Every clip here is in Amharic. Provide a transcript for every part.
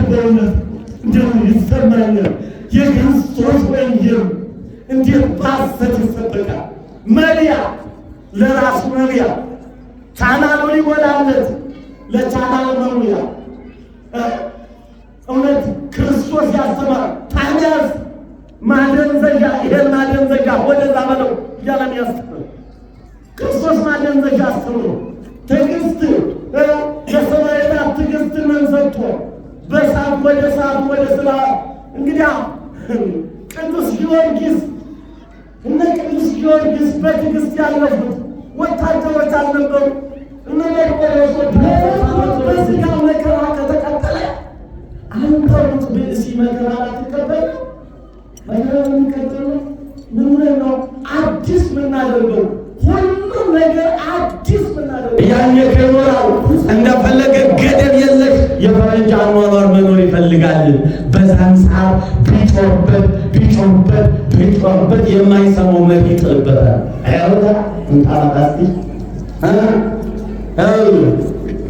በእውነት እንደው ይሰማኛል። የክርስቶስ ወንጌል እንዴት በሐሰት ይሰበካል? መሪያ ለራሱ መሪያ ቻናሉ ሊሞላለት ለቻናል መሙያ እውነት ክርስቶስ ያስተማር ታዲያስ ማደንዘዣ ይሄን ማደንዘዣ ወደዛ በለው እያለን ያስተምር ክርስቶስ ማደንዘዣ አስተምሮ ትዕግስት የሰማዕታት ትዕግስት ምን ሰጥቶ በሳት ወደ ስራ እንግዲያ ቅዱስ ጊዮርጊስ እነ ቅዱስ ጊዮርጊስ በትዕግስት ያለፉት ወታደሮች አልነበሩ። እነ መርቆሬዎስ በስጋ መከራ ከተቀጠለ አንተሩት ብእሲ መከራ አትቀበል መከራ የሚቀበል ምን ነው? አዲስ ምናደርገው ሁሉም ነገር አዲስ ምናደርገው ያኔ ከኖራው እንደፈለገ ገደብ የለሽ የፈረንጅ አኗኗር መኖር ይፈልጋል። በዛን ሰዓት ቢጮህበት የማይሰማው መሪ ይጥልበታል። አይወጣ እንጣላታስቲ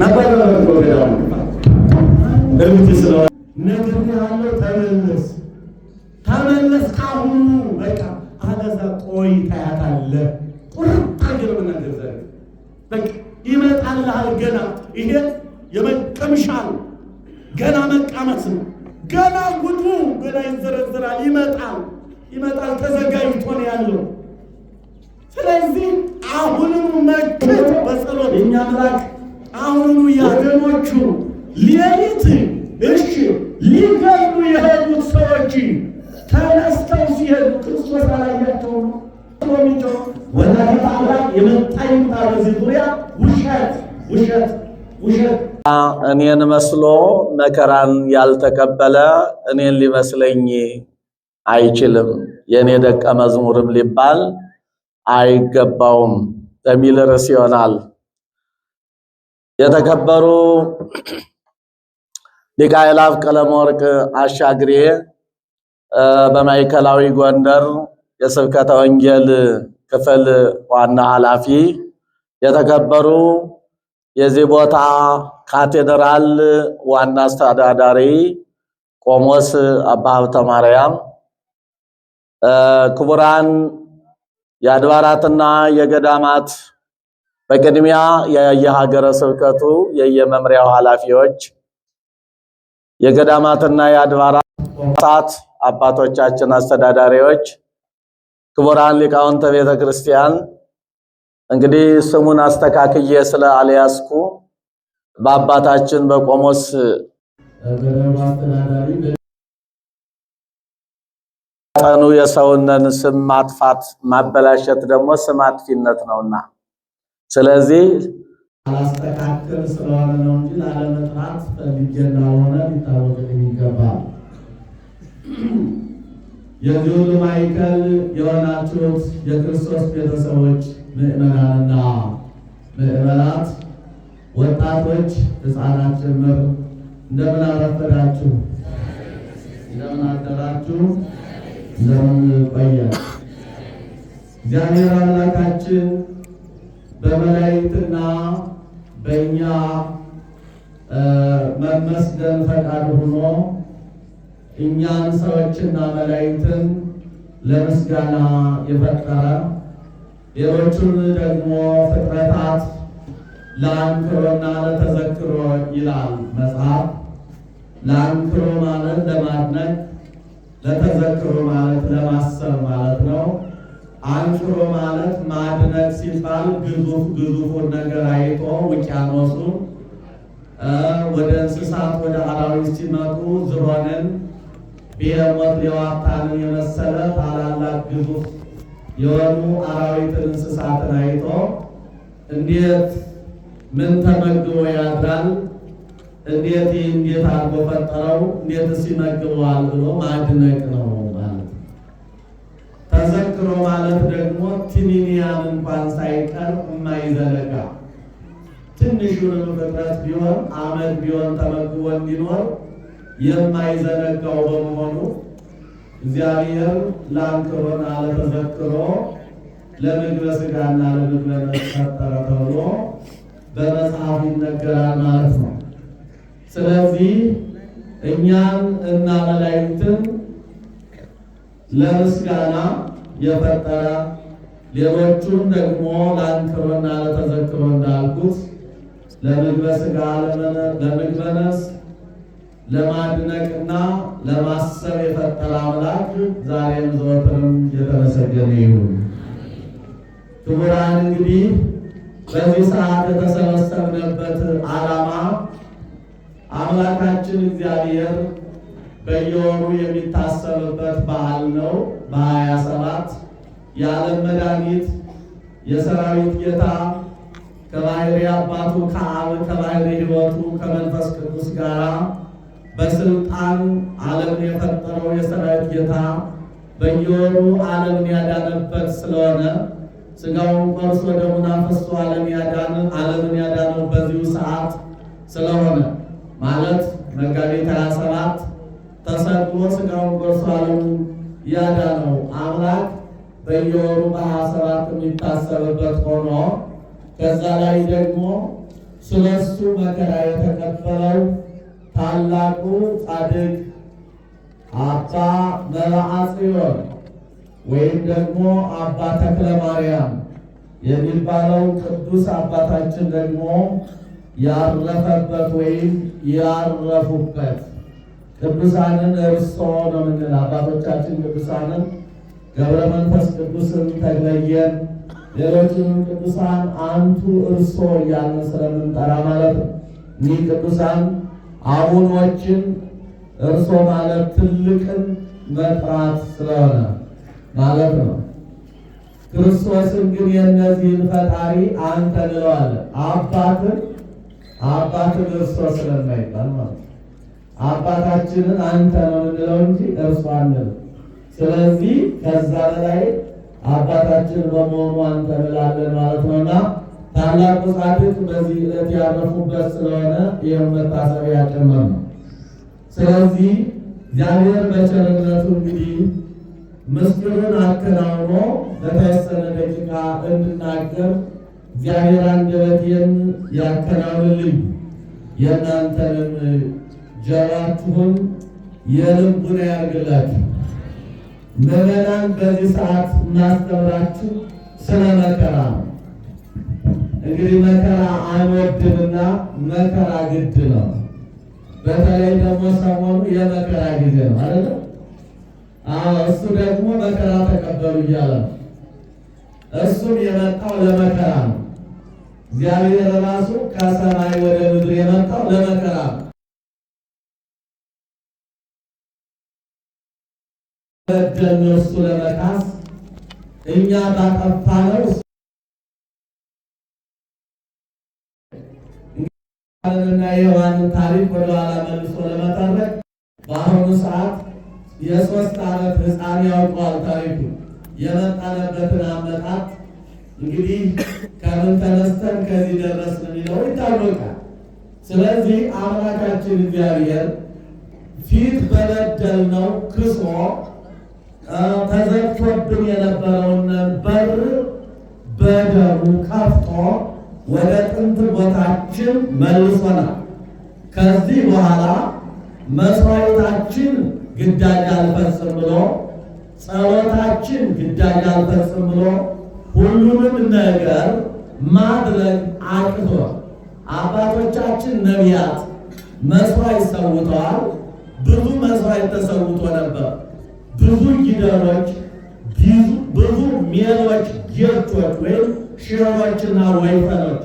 ነበር ፕሮግራም እብት ስለሆነ ነገር ያለው ተመለስ ካሁኑ በቃ አለዛ ቆይታ ያታለ ቁርጥ አገር ምናገር በቃ ይመጣልሃል። ገና ይሄ የመቀምሻ ነው። ገና መቃመስ ነው። ገና ጉዱ ገና ይዘረዝራል። ይመጣል ተዘጋጅቶ ነው ያለው። ስለዚህ አሁንም መክት በጸሎት የኛ አምላክ አሁኑ ያገኖቹ ሌሊት እሺ ሊገሉ የሄዱት ሰዎች ተነስተው ሲሄዱ ክርስቶስ አላያቸው ነው። ወላዲተ አምላክ የመጣ ይምጣ በዚህ ዙሪያ ውሸት እኔን መስሎ መከራን ያልተቀበለ እኔን ሊመስለኝ አይችልም፣ የኔ ደቀ መዝሙርም ሊባል አይገባውም በሚል ርዕስ ይሆናል። የተከበሩ ሊቀ አእላፍ ቀለመወርቅ አሻግሬ በማዕከላዊ ጎንደር የስብከተ ወንጌል ክፍል ዋና ኃላፊ፣ የተከበሩ የዚህ ቦታ ካቴድራል ዋና አስተዳዳሪ ቆሞስ አባ ሀብተ ማርያም፣ ክቡራን የአድባራትና የገዳማት በቅድሚያ የየሀገረ ስብከቱ የየመምሪያው ኃላፊዎች፣ የገዳማትና የአድባራት አባቶቻችን አስተዳዳሪዎች፣ ክቡራን ሊቃውንተ ቤተ ክርስቲያን፣ እንግዲህ ስሙን አስተካክዬ ስለ አልያስኩ በአባታችን በቆሞስ ጠኑ የሰውነን ስም ማጥፋት ማበላሸት ደግሞ ስም አጥፊነት ነውና፣ ስለዚህ አላስተካከል ስለሆነ ነው እንጂ ላለመጥራት ፈልጌና ሆነ ሊታወቅልኝ ይገባል። የዚህ ሁሉ ማዕከል የሆናችሁት የክርስቶስ ቤተሰቦች ምእመናንና ምእመናት፣ ወጣቶች፣ ሕፃናት ጭምር እንደምን አረፈዳችሁ? እንደምን አደራችሁ? እንደምን ቆያችሁ? እግዚአብሔር አምላካችን በመላእክትና በእኛ መመስገን ፈቃድ ሆኖ እኛን ሰዎችና መላእክትን ለምስጋና የፈጠረ ሌሎቹን ደግሞ ፍጥረታት ለአንክሮና ለተዘክሮ ይላል መጽሐፍ። ለአንክሮ ማለት ለማድነቅ፣ ለተዘክሮ ማለት ለማሰብ ማለት ነው። አንክሮ ማለት ማድነቅ ሲባል ግዙፉን ነገር አይቶ ውቅያኖሱን ወደ እንስሳት ወደ አራዊት ሲመጡ ዝሆንን፣ ቤሄሞት፣ ሌዋታንን የመሰለ ታላላቅ ግዙፍ የሆኑ አራዊትን እንስሳትን አይቶ እንዴት ምን ተመግቦ ያድራል፣ እንዴት አድርጎ ፈጠረው፣ እንዴትስ ይመግበዋል ብሎ ማድነቅ ነው ማለት። ተዘክሮ ማለት ደግሞ ትንንያን እንኳን ሳይቀር የማይዘነጋ ትንሹንም ፍጥረት ቢሆን አመድ ቢሆን ተመግቦ እንዲኖር የማይዘነጋው በመሆኑ እግዚአብሔር ለአንክሮና ለተዘክሮ ለምግበ ሥጋና ለምግበ ነፍስ ፈጠረ ተብሎ በመጽሐፍ ይነገራል ማለት ነው። ስለዚህ እኛን እና መላእክትን ለምስጋና የፈጠረ ሌሎቹን ደግሞ ለአንክሮና ለተዘክሮ እንዳልኩት ለምግበ ሥጋ ለምግበ ነፍስ ለማድነቅና ለማሰብ የፈጠረ አምላክ ዛሬም ዘወትርም የተመሰገነ ይሁን። ክቡራን እንግዲህ በዚህ ሰዓት የተሰበሰብንበት ዓላማ አምላካችን እግዚአብሔር በየወሩ የሚታሰብበት በዓል ነው። በ27 የዓለም መድኃኒት የሰራዊት ጌታ ከባሕርይ አባቱ ከአብ ከባሕርይ ሕይወቱ ከመንፈስ ቅዱስ ጋር በስልጣን ዓለምን የፈጠረው የሰራዊት ጌታ በየወሩ ዓለምን ያዳነበት ስለሆነ ሥጋውን ቆርሶ ደሙን አፍስሶ ዓለምን ያዳነው በዚሁ ሰዓት ስለሆነ ማለት መጋቢት 27 ተሰቅሎ ሥጋውን ቆርሶ ዓለምን ያዳነው አምላክ በየወሩ በ27 የሚታሰብበት ሆኖ ከዛ ላይ ደግሞ ስለሱ መከራ የተቀበለው ታላቁ ጻድቅ አባ መርዓ ጽዮን ወይም ደግሞ አባ ተክለ ማርያም የሚባለው ቅዱስ አባታችን ደግሞ ያረፈበት ወይም ያረፉበት ቅዱሳንን እርሶ ነው የምንል። አባቶቻችን ቅዱሳንን ገብረ መንፈስ ቅዱስን ተክለየን፣ ሌሎችንም ቅዱሳን አንቱ እርሶ እያልን ስለምንጠራ ማለት ነው። እኒህ ቅዱሳን አቡኖችን እርሶ ማለት ትልቅን መጥራት ስለሆነ ማለት ነው። ክርስቶስን ግን የእነዚህን ፈጣሪ አንተ እንለዋለን። አባትን እርሶ ስለማይባል ማለት ነው። አባታችንን አንተ ነው የምንለው እንጂ እርሶ አንልም። ስለዚህ ከዛ በላይ አባታችን በመሆኑ አንተ እንላለን ማለት ነውና ታላቁ ጻድቅ በዚህ ዕለት ያረፉበት ስለሆነ ይህም መታሰቢያ ጭምር ነው። ስለዚህ እግዚአብሔር በቸርነቱ እንግዲህ ምስጢሩን አከናውኖ በተወሰነ ደቂቃ እንድናገር እግዚአብሔር አንደበቴን ያከናውንልኝ፣ የእናንተንም ጆሮአችሁን የልቡን ያርግላችሁ። ምዕመናን በዚህ ሰዓት እናስተምራችሁ ስለ መከራ ነው። እንግዲህ መከራ አንወድምና መከራ ግድ ነው። በተለይ ደግሞ ሰሞኑ የመከራ ጊዜ ነው አይደል? እሱ ደግሞ መከራ ተቀበሉ እያለ ነው። እሱም የመጣው ለመከራ ነው። እግዚአብሔር ራሱ ከሰማይ ወደ ምድር የመጣው ለመከራ ነው። በደል እሱ ለመካስ እኛ ባጠፋነው እና የሔዋንን ታሪክ ወደኋላ መልሶ ለመተረክ በአሁኑ ሰዓት የ3 ዓመት ሕፃን ያውቀዋል ታሪኩ የመጣነበትን አመጣጥ። እንግዲህ ከምን ተነስተን ከዚህ ደረስን የሚለው ይታወቃል። ስለዚህ አምላካችን እግዚአብሔር ፊት በበደልነው ክሶ ተዘግቶብን የነበረውን በር በደሙ ከፍቶ ወደ ጥንት ቦታችን መልሶናል። ከዚህ በኋላ መስዋዕታችን ግዳጅ አልፈጽም ብሎ ጸሎታችን ግዳጅ አልፈጽም ብሎ ሁሉንም ነገር ማድረግ አቅቶ አባቶቻችን ነቢያት መስዋዕት ሰውተዋል። ብዙ መስዋዕት ተሰውቶ ነበር። ብዙ ጊደሮች፣ ብዙ ሜሎች፣ ጌቶች ወይም ሽሮችና ወይፈኖች፣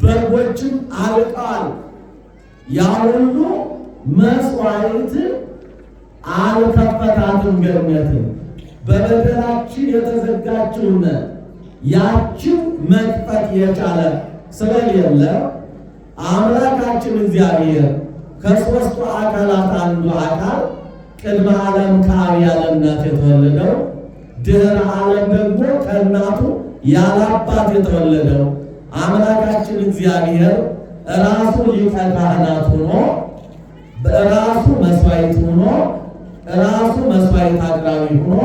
በጎችም አልቀዋል። ያ ሁሉ መስዋዕት አልከፈታትም ገነትን። በበደላችን የተዘጋችውን ያችን መክፈት የቻለ ስለሌለ አምላካችን እግዚአብሔር ከሦስቱ አካላት አንዱ አካል ቅድመ ዓለም ከአብ ያለ እናት የተወለደው ድህረ ዓለም ደግሞ ከእናቱ ያለ አባት የተወለደው አምላካችን እግዚአብሔር ራሱ ሊቀ ካህናት ሆኖ ራሱ መስዋዕት ሆኖ ራሱ መስዋዕት አቅራቢ ሆኖ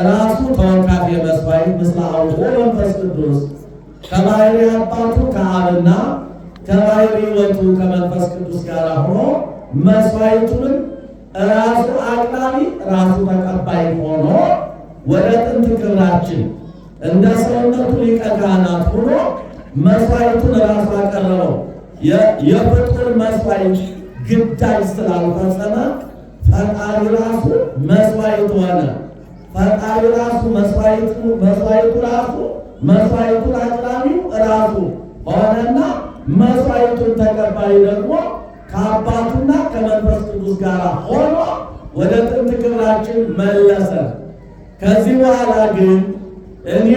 ራሱ ተወካፊ መስዋዕት ምስለ አቡሁ ወመንፈስ ቅዱስ ከባሕርይ አባቱ ከአብና ከባሕርይ ሕይወቱ ከመንፈስ ቅዱስ ጋር ሆኖ መስዋዕቱንም ራሱ አቅራቢ ራሱ ተቀባይ ሆኖ ወደ ጥንት ክብራችን እንደ ሰውነቱ ሊቀ ካህናት ሆኖ መስዋዕቱን ራሱ አቀረበው። የፍጡር መስዋዕት ግዳጅ ስላልፈጸመ ፈጣሪ ራሱ መስዋዕት ሆነ። ፈጣሪ ራሱ መስዋዕቱ ራሱ መስዋዕቱን አቅራቢው ራሱ ሆነና መስዋዕቱን ተቀባይ ደግሞ ከአባቱና ከመንፈስ ቅዱስ ጋር ሆኖ ወደ ጥንት ክብራችን መለሰ። ከዚህ በኋላ ግን እኔ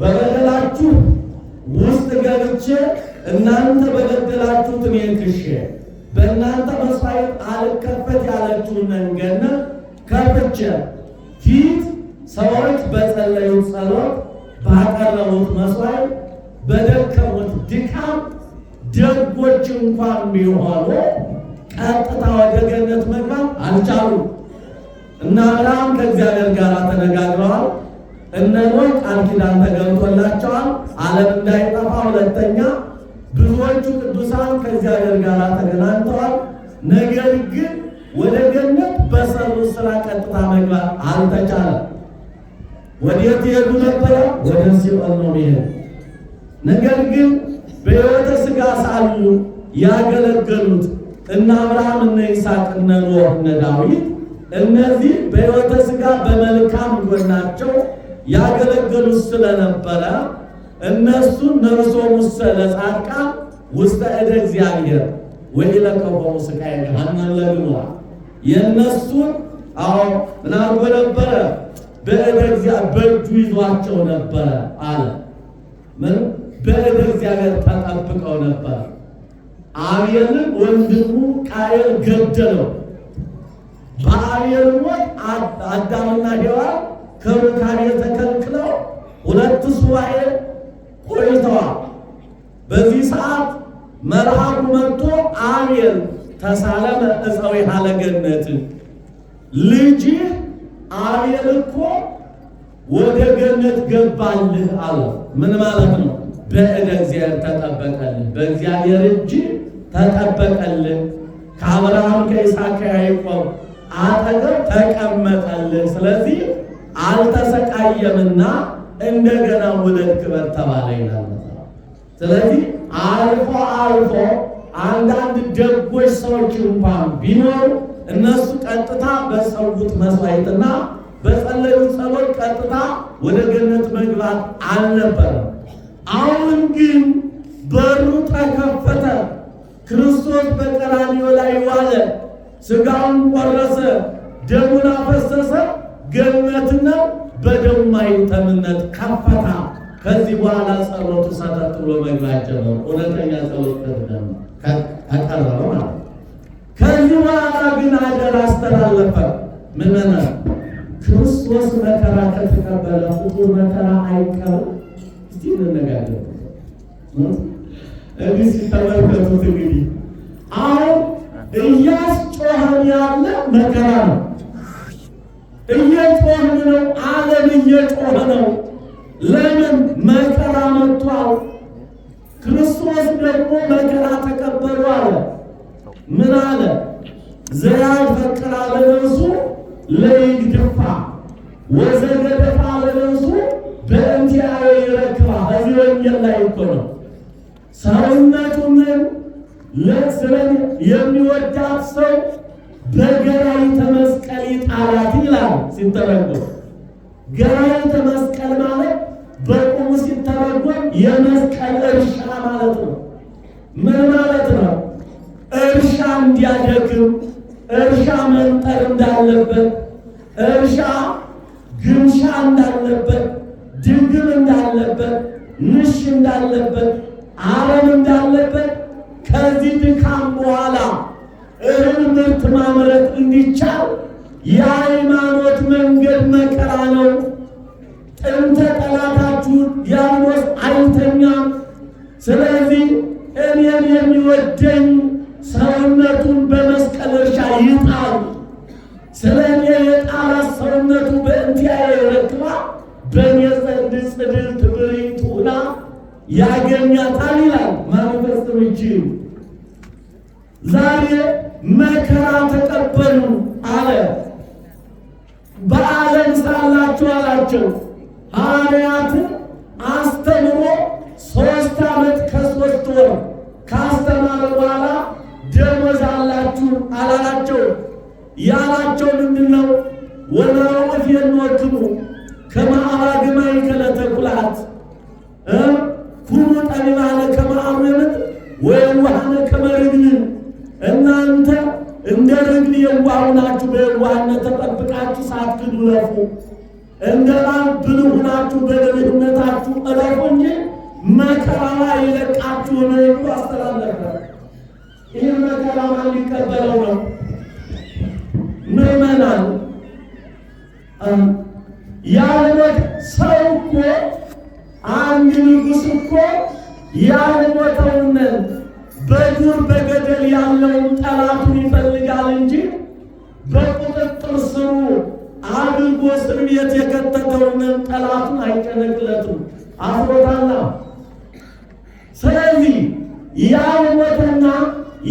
በበደላችሁ ውስጥ ገብቼ እናንተ በበደላችሁት እኔን ክሼ በእናንተ መስዋዕት አልከፈት ያለችውን ገነት ከፍቼ ፊት ሰዎች በጸለዩት ጸሎት ባቀረቡት መስዋዕት በደከሙት ድካም ደጎች እንኳን ቢሆኑ ቀጥታ ወደ ገነት መግባት አልቻሉም። እና አብርሃም ከእግዚአብሔር ጋር ተነጋግረዋል። እነ ኖህ ቃል ኪዳን ተገብቶላቸዋል ዓለም እንዳይጠፋ። ሁለተኛ ብዙዎቹ ቅዱሳን ከእግዚአብሔር ጋር ተገናኝተዋል። ነገር ግን ወደ ገነት በሰሩት ስራ ቀጥታ መግባት አልተቻለም። ወዴት ይሄዱ ነበረ? ወደ ሲኦል ነው የሚሄዱ። ነገር ግን በሕይወተ ሥጋ ሳሉ ያገለገሉት እነ አብርሃም፣ እነ ይስሐቅ፣ እነ ኖህ፣ እነ ዳዊት እነዚህ በሕይወተ ሥጋ በመልካም ጎናቸው ያገለገሉት ስለነበረ እነሱ ነፍሶሙ ለጻድቃን ውስተ እደ እግዚአብሔር ወኢለከፎሙ ሥቃየ ገሃነም ለግሙራ የእነሱን ምን አድርጎ ነበረ? በእደ እግዚአብሔር በእጁ ይዟቸው ነበረ አለ። ምን በእደ እግዚአብሔር ተጠብቀው ነበር። አቤልን ወንድሙ ቃየል ገደለው። በአቤል ሞት አዳምና ሔዋን ከሩካቤ ተከልክለው 2 ሱባዔ ቆይተዋል። በዚህ ሰዓት መልአኩ መጥቶ አቤል ተሳለመ ዕፀዊሃ ለገነት፣ ልጅ አቤል እኮ ወደ ገነት ገባልህ አለው። ምን ማለት ነው? በእደ እግዚአብሔር ተጠበቀልህ፣ በእግዚአብሔር እጅ ተጠበቀልህ። ከአብርሃም ከይስሐቅ ከያዕቆብ አጠገብ ተቀመጠልህ። ስለዚህ አልተሰቃየምና እንደገና ውለድ ክበር ተባለ ይላል። ስለዚህ አልፎ አልፎ አንዳንድ ደጎች ሰዎች እንኳን ቢኖሩ እነሱ ቀጥታ በሰውት መስዋዕትና በጸለዩት ጸሎት ቀጥታ ወደ ገነት መግባት አልነበረም። አሁን ግን በሩ ተከፈተ። ክርስቶስ በቀራንዮ ላይ ዋለ፣ ሥጋውን ቆረሰ፣ ደሙን አፈሰሰ። ገነትና በደሙ ማኅተምነት ከፈታ። ከዚህ በኋላ ጸሎቱ ሰተት ብሎ መግባት ጀመሩ። እውነተኛ ጸሎት ከቀረበ ማለት። ከዚህ በኋላ ግን አደራ አስተላለፈ። ምዕመናን ክርስቶስ መከራ ከተቀበለ ፍጡር መከራ አይቀርም። እስቲ እንነጋገር። እንግዲህ ሲተመልከቱት እንግዲህ አሁን እያስጮኸን ያለ መከራ ነው። እየጮኸን ነው። ዓለም እየጮኸ ነው። ለምን? መከራ መጥቷል። ክርስቶስ ደግሞ መከራ ተቀበሉ አለ። ምን አለ? ዘያፈቅር ለነፍሱ ለይግድፋ ወዘገደፋ ለነፍሱ በእንቲአየ ይረክባ። እዚህ ወንጌል ላይ እኮ ነው ሰውነቱን ለስለን የሚወዳት ሰው በገራይተ መስቀል ይጣላት ይላል ሲተረጎም። ገራይተ መስቀል ማለት በቁሙ ሲተረጎም የመስቀል እርሻ ማለት ነው። ምን ማለት ነው? እርሻ እንዲያደክም፣ እርሻ መንጠር እንዳለበት፣ እርሻ ግምሻ እንዳለበት፣ ድግም እንዳለበት፣ ንሽ እንዳለበት፣ አረም እንዳለበት ከዚህ ድካም በኋላ እህል ምርት ማምረት እንዲቻል የሃይማኖት መንገድ መከራ ነው። ጥንተ ጠላታችሁ ዲያብሎስ አይተኛም። ስለዚህ እኔን የሚወደኝ ሰውነቱን በመስቀል እርሻ ይጣል። ስለ እኔ የጣላት ሰውነቱ በእንቲአየ ይረክባ፣ በእኔ ዘንድ ጽድልት ብርቱ ሆና ያገኛታል ይላል መንፈስ ቅዱስ። ዛሬ አላቸው። ሐዋርያትን አስተምሮ 3 ዓመት ከ3 ወር ካስተማረ በኋላ ደሞዝ አላችሁ አላላቸው። ያላቸው ምንድነው? ወናውፍ የንወክሙ ከማዕራግማይ ከለተኩላት ኩኑ ጠቢባነ ከማዕርምት ወየዋሃነ ከመርግብ። እናንተ እንደ ርግብ የዋህ ናችሁ፣ በየዋህነት ተጠብቃችሁ ሳትክዱ ለፉ። እንደ እባብ ብልህ ናችሁ፣ በብልህነታችሁ እለፉ እንጂ መከራዋ ይለቃችሁ ነው ብሎ አስተላለፈ። ይህ መከራ ማን ሊቀበለው ነው? ምዕመናን። ያልሞት ሰው እኮ አንድ ንጉሥ እኮ ያልሞተውን በዱር በገደል ያለውን ጠላቱን ይፈልጋል እንጂ በቁጥጥር ስሩ አድርጎ እስር ቤት የከተተውን ጠላቱን አይጨነቅለትም፣ አፍሮታላ። ስለዚህ ያልሞተና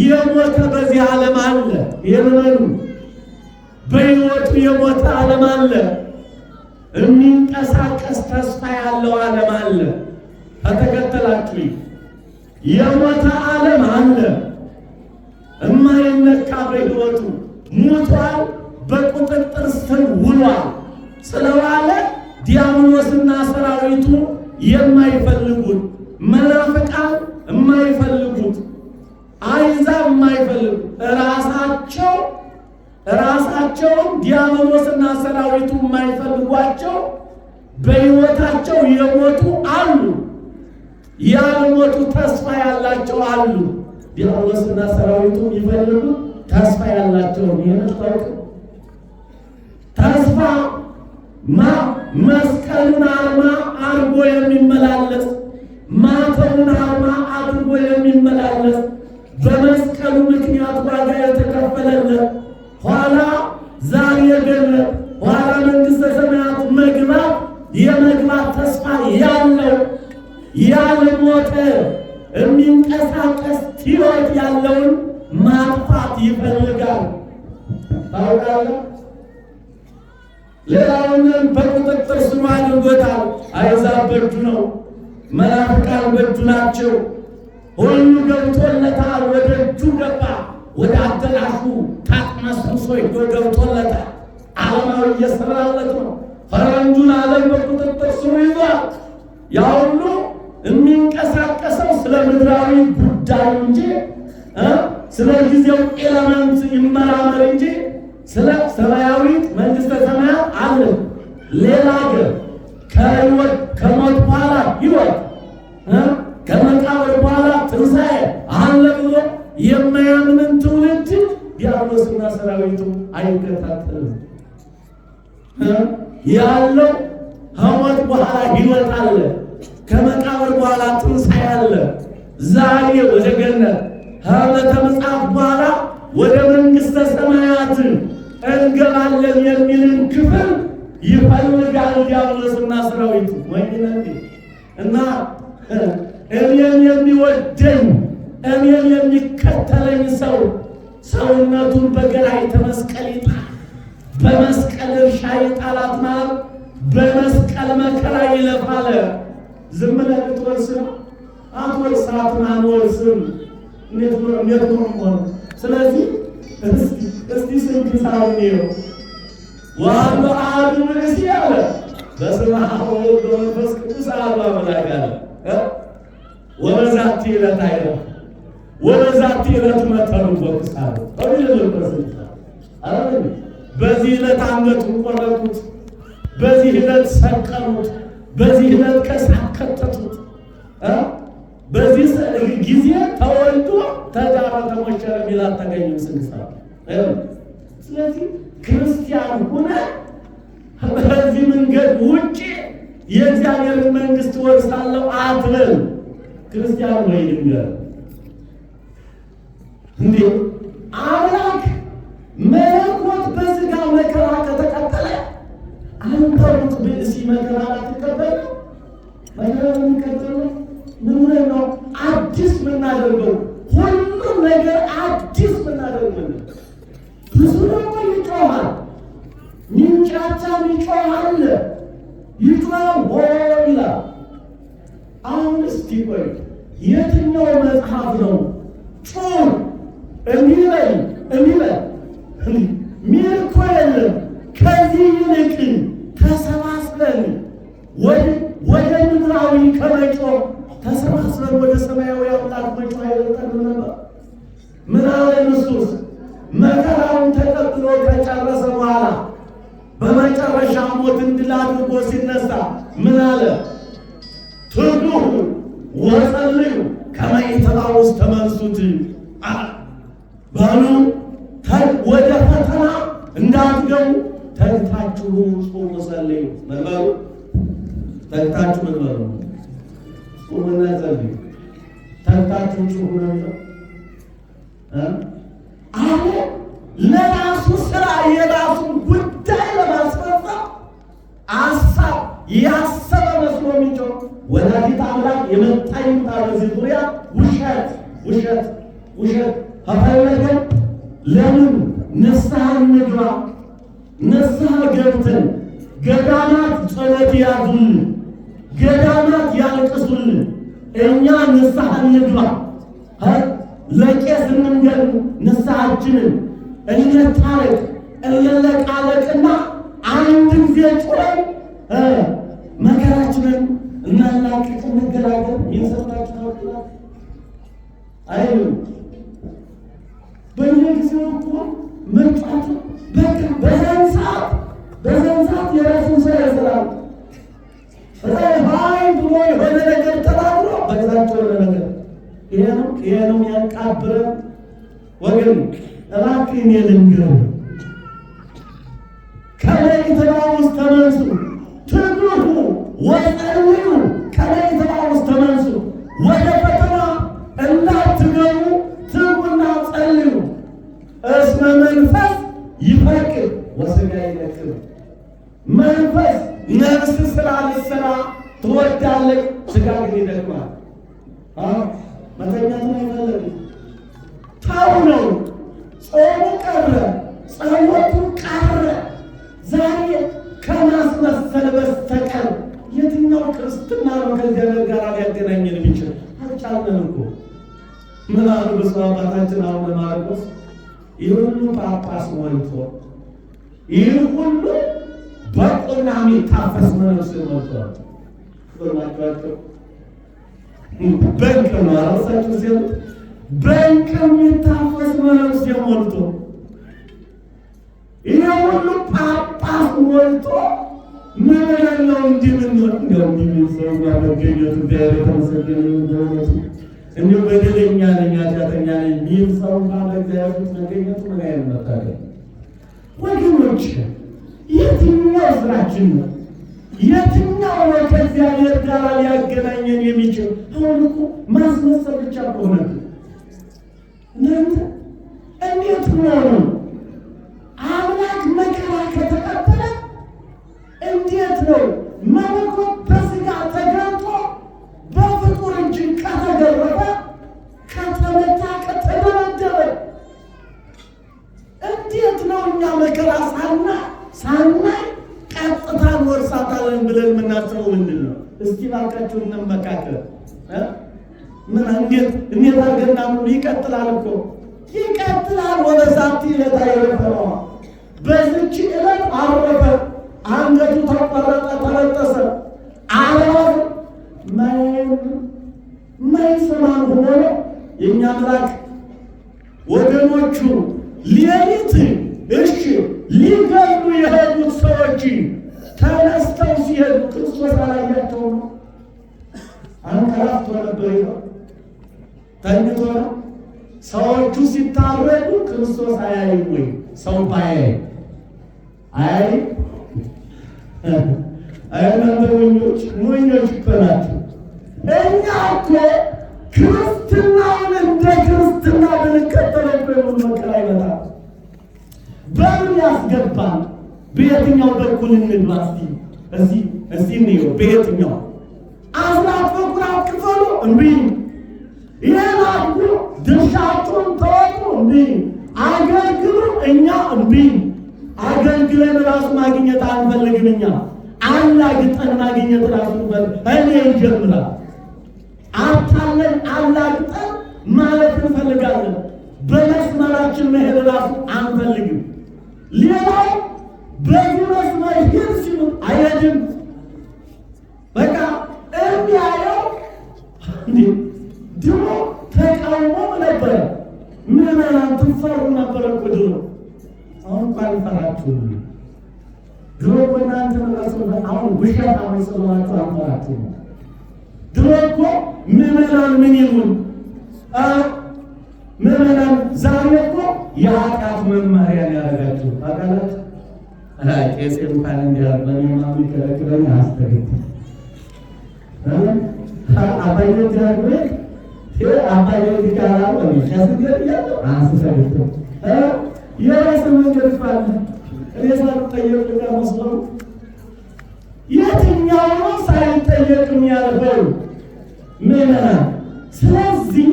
የሞተ በዚህ ዓለም አለ። የምመኑ በሕይወቱ የሞተ ዓለም አለ። የሚንቀሳቀስ ተስፋ ያለው ዓለም አለ። ከተከተላችሁ የሞተ ዓለም አለ። እማይነካ በሕይወቱ ሙቷል፣ በቁጥጥር ስር ውሏል። ስለዋለ ዲያብሎስና ሰራዊቱ የማይፈልጉት፣ መናፍቃን የማይፈልጉት፣ አይዛብ የማይፈልጉት ራሳቸውን ዲያብሎስና ሰራዊቱ የማይፈልጓቸው በሕይወታቸው የሞቱ አሉ። ያልሞቱ ተስፋ ያላቸው አሉ። ዲያብሎስና ሰራዊቱ የሚፈልጉ ተስፋ ያላቸው ይነጣው ተስፋ መስቀሉን አርማ አድርጎ የሚመላለስ ማተቡን አርማ አድርጎ የሚመላለስ በመስቀሉ ምክንያት ዋጋ የተከፈለለት ኋላ ዛሬ ገነት ኋላ መንግሥተ ሰማያት መግባት የመግባት ተስፋ ያለው ያልሞተ የሚንቀሳቀስ ሕይወት ያለውን ማጥፋት ይፈልጋል። ታውቃለህ? ሌላውንም በቁጥጥር ስር አድርጎታል። አይዛብ በእጁ ነው፣ መናፍቃን በእጁ ናቸው። ሁሉ ገብቶለታል። ወደ እጁ ገባ። ወደ አዳራሹ ታጥመስሶ ሄዶ ገብቶለታል። ዓለማዊ እየሰራለት ነው። ፈረንጁን ዓለም በቁጥጥር ስሩ ይዟል። ያ ሁሉ የሚንቀሳቀሰው ስለ ምድራዊ ጉዳይ እንጂ ስለ ጊዜው ኤለመንት ይመራመር እንጂ ስለ ሰማያዊ መንግሥተ ሰማያት አለ ሌላ ሀገር ከሞት በኋላ ሕይወት ከመቃብር በኋላ ትንሣኤ አለ ብሎ የማያምንን ትውልድ ዲያብሎስና ሰራዊቱ አይከታተልም። ያለው ከሞት በኋላ ሕይወት አለ፣ ከመቃብር በኋላ ትንሣኤ አለ። ዛሬ ወደ ገነት ከዕለተ ምጽአት በኋላ ወደ መንግሥተ ሰማያት እንገባለን የሚልን ክፍል ይፈልጋል ዲያብሎስና ሰራዊቱ። ወይኔ እና እኔን የሚወደኝ እኔን የሚከተለኝ ሰው ሰውነቱን በገራይተ መስቀል ይጣል፣ በመስቀል እርሻ ይጣላት ማለት በመስቀል መከራ ይለፋል። ዝም ብለህ ልትወርስ ነው? አትወርሳትም፣ አንወርስም። እንዴት ነው? ስለዚህ እስቲ ስንክሳር ነው ዋሉ አሐዱ ብእሲ አለ በስመ አብ ወወልድ ወመንፈስ ቅዱስ አሐዱ አምላክ አለ። ወበዛቲ ዕለት አይረፍ ወበዛቲ ዕለት መተሩ ወቅሳሉ በዚህ ዕለት አንገቱን ቆረጡት፣ በዚህ ዕለት ሰቀሉት፣ በዚህ ዕለት ከሳት ከተቱት። በዚህ ጊዜ ተወልዶ ተዳረ ተሞሸረ ሚላት ተገኘ ስንክሳር። ስለዚህ ክርስቲያን ሆነ በዚህ መንገድ ውጪ የእግዚአብሔርን መንግሥት ወርሳለሁ አትበል። ክርስቲያን ወይ ድንገር እንዴ አምላክ መለኮት በሥጋ መከራ ከተቀበለ አንተ ሩቅ ብእሲ መከራ አትቀበል። መከራ የሚቀበል ምን ሆነህ ነው? አዲስ ምናደርገው ሁሉም ነገር አዲስ ምናደርገው ብዙ ደግሞ ይጮሃል፣ ሚንጫጫ ይጮሃል። ይጥራው ሆይላ አሁን እስቲ ቆይ የትኛው መጽሐፍ ነው ጩር እንዲለይ ሚልኮ የለም። ከዚህ ይልቅ ተሰባስበን ወደ ምድራዊ ከመጮህ ተሰባስበን ወደ ሰማያዊ አምላክ መጮህ አይበልጠንም ነበር? ምን አለ ኢየሱስ? መከራውን ተቀብሎ ከጨረሰ በኋላ በመጨረሻ ሞትን ድል አድርጎ ሲነሳ ምን አለ? ትጉ ወጸልዩ ከመ ኢትባኡ ተመንሱት ባሉ ወደ ፈተና እንዳትገቡ ተግታችሁ ጾሙ ጸልዩ። መልበሉ ተግታችሁ መልበሉ ጾሙና ጸልዩ። ተግታችሁ ጾሙ ነው። አሁን ለራሱ ስራ የራሱን ጉዳይ ለማስፈጸም አሳብ ያሰበ መስሎ የሚጮህ ወላዲተ አምላክ የመጣ ይምጣ በዚህ ዙሪያ ውሸት ሀፋይነገር ለምን ንስሐ እንግባ? ንስሐ ገብተን ገዳማት ጸሎት ያዙልን፣ ገዳማት ያልቅሱልን፣ እኛ ንስሐ እንግባ። ለቄስ እንንገር ንስሐችንን እንታረቅ፣ እንለቃለቅና አንድ ጊዜ ጮኸን መከራችንን እናላቅቅ፣ እንገላገል። ይንሰጣችሁ ታውቃላችሁ አይደል? በየጊዜው እኮ መጫቱ በቃ በዛን ሰዓት የራሱን ስራ ይሰራል። ሀይ ብሎ የሆነ ነገር ተናግሮ በዛቸው የሆነ ነገር ይሄ ነው ያቃብረን። ወገን እባክህ እኔ ልንገርህ፣ ከሌሊት ውስጥ ተመንሱ ትጉሁ ወጸልዩ፣ ከሌሊት ውስጥ ተመንሱ፣ ወደ ፈተና እንዳትገቡ ትጉና ጸልዩ። እስመ መንፈስ ይፈቅድ ወሥጋ ይነክር። መንፈስ ነፍስ ስራ ልትሰራ ትወዳለች፣ ሥጋ ግን ይደክማል። መተኛት አይፈልግም። ተው ነው። ጾሙ ቀረ፣ ጸሎቱ ቀረ። ዛሬ ከማስመሰል በስተቀር የትኛው ክርስትና ነው ከእግዚአብሔር ጋር ሊያገናኘን የሚችል? አልቻልንም እኮ። ምን አሉ ብፁዕ አባታችን አቡነ ማርቆስ? ይህ ሁሉ ጳጳስ ሞልቶ፣ ይህ ሁሉ በቁና የሚታፈስ መነኩሴ ሞልቷል። በማጫቸው በእንቅ ነው አረሳችሁ ሲሉ በእንቅ የሚታፈስ መነኩሴ ሞልቶ፣ ይህ ሁሉ ጳጳስ ሞልቶ ምን ነው እንዲህ ምን ነው እንዲህ ሰው ያመገኘቱ እግዚአብሔር የተመሰገነ ይሁን። እንዲሁ በደለኛ ነኝ ኃጢአተኛ ነኝ የሚል ሰው ካለ እግዚአብሔር መገኘቱ ምን አይነት መታደል! ወገኖች የትኛው ስራችን ነው? የትኛው ነው ከእግዚአብሔር ጋር ሊያገናኘን የሚችል? አሁን እኮ ማስመሰል ብቻ ከሆነ እናንተ እንዴት ሆኖ አምላክ መከራ ከተቀበለ እንዴት ነው መለኮት በሥጋ ተገልጦ በፍጡር እጅ ከተገረፈ ከተመታ ከተደበደበ እንዴት ነው እኛ መከራ ሳናይ ቀጥታ እንወርሳታለን ብለን የምናስበው ምንድን ነው? እስቲ ባካችሁ እንመካከል። ምን እንዴት አድርገና ይቀጥላል እኮ ይቀጥላል። ወበዛቲ ዕለት አይረፈዋ፣ በዚች ዕለት አረፈ፣ አንገቱ ተቆረጠ፣ ተበጠሰ፣ አረፈ። ማይሰማን ሆኖ የእኛ አምላክ ወገኖቹ ሌሊት እሺ ሊገሉ የሄዱት ሰዎች ተነስተው ሲሄዱ ክርስቶስ አላያቸው ነው? አንቀላፍቶ ነበር ነው? ተኝቶ ነው? ሰዎቹ ሲታረዱ ክርስቶስ አያይም ወይ? ሰው ባያይ አያይ? እናንተ ሞኞች እኮ ናችሁ። እኛ እኮ ክርስትናውን እንደ ክርስትና ብንከተለው እኮ የሆነ መከራ ይመጣል። በምን ያስገባል? በየትኛው በኩል እንግባ? እስቲ እንየው። በየትኛው አስራት በኩራት ክፈሉ እምቢ፣ ይህን አድርጉ፣ ድርሻችሁን ተወጡ እምቢ፣ አገልግሉ እኛ እምቢ። አገልግለን ራሱ ማግኘት አንፈልግም። እኛ አላግጠን ማግኘት ራሱ እኔ ይጀምራል። አታለን አላግጠን ማለት እንፈልጋለን። በመስመራችን መሄድ ራሱ አንፈልግም። ሌላው በዚህ መስመር ሂድ ሲሉ አይሄድም። በቃ እንዲያየው ድሮ ተቃውሞ ነበረ። ምዕመናን ትፈሩ ነበረ እኮ ድሮ። አሁን እኮ አንፈራችሁም። ድሮ እኮ እናንተ አሁን ውሸት ስለሆናችሁ አንፈራችሁም። ድሮ እኮ ምዕመናን ምን ይሉን ምዕመናን ዛሬ እኮ የኃጢአት መማሪያ ያደረጋችሁ ታውቃላችሁ። ቄስ እንኳን እንዲያርግ ለሚማ የሚከለክለኝ አስተግጥ አባዬ ጃግሬት አባዬ ዲካራው ለሚያስገድ ያለው አስተግጥ የራስ መንገድ ፋለ እኔ ሳልጠየቅ ጋር መስለው የትኛው ነው ሳይጠየቅ የሚያልፈው ምዕመናን? ስለዚህ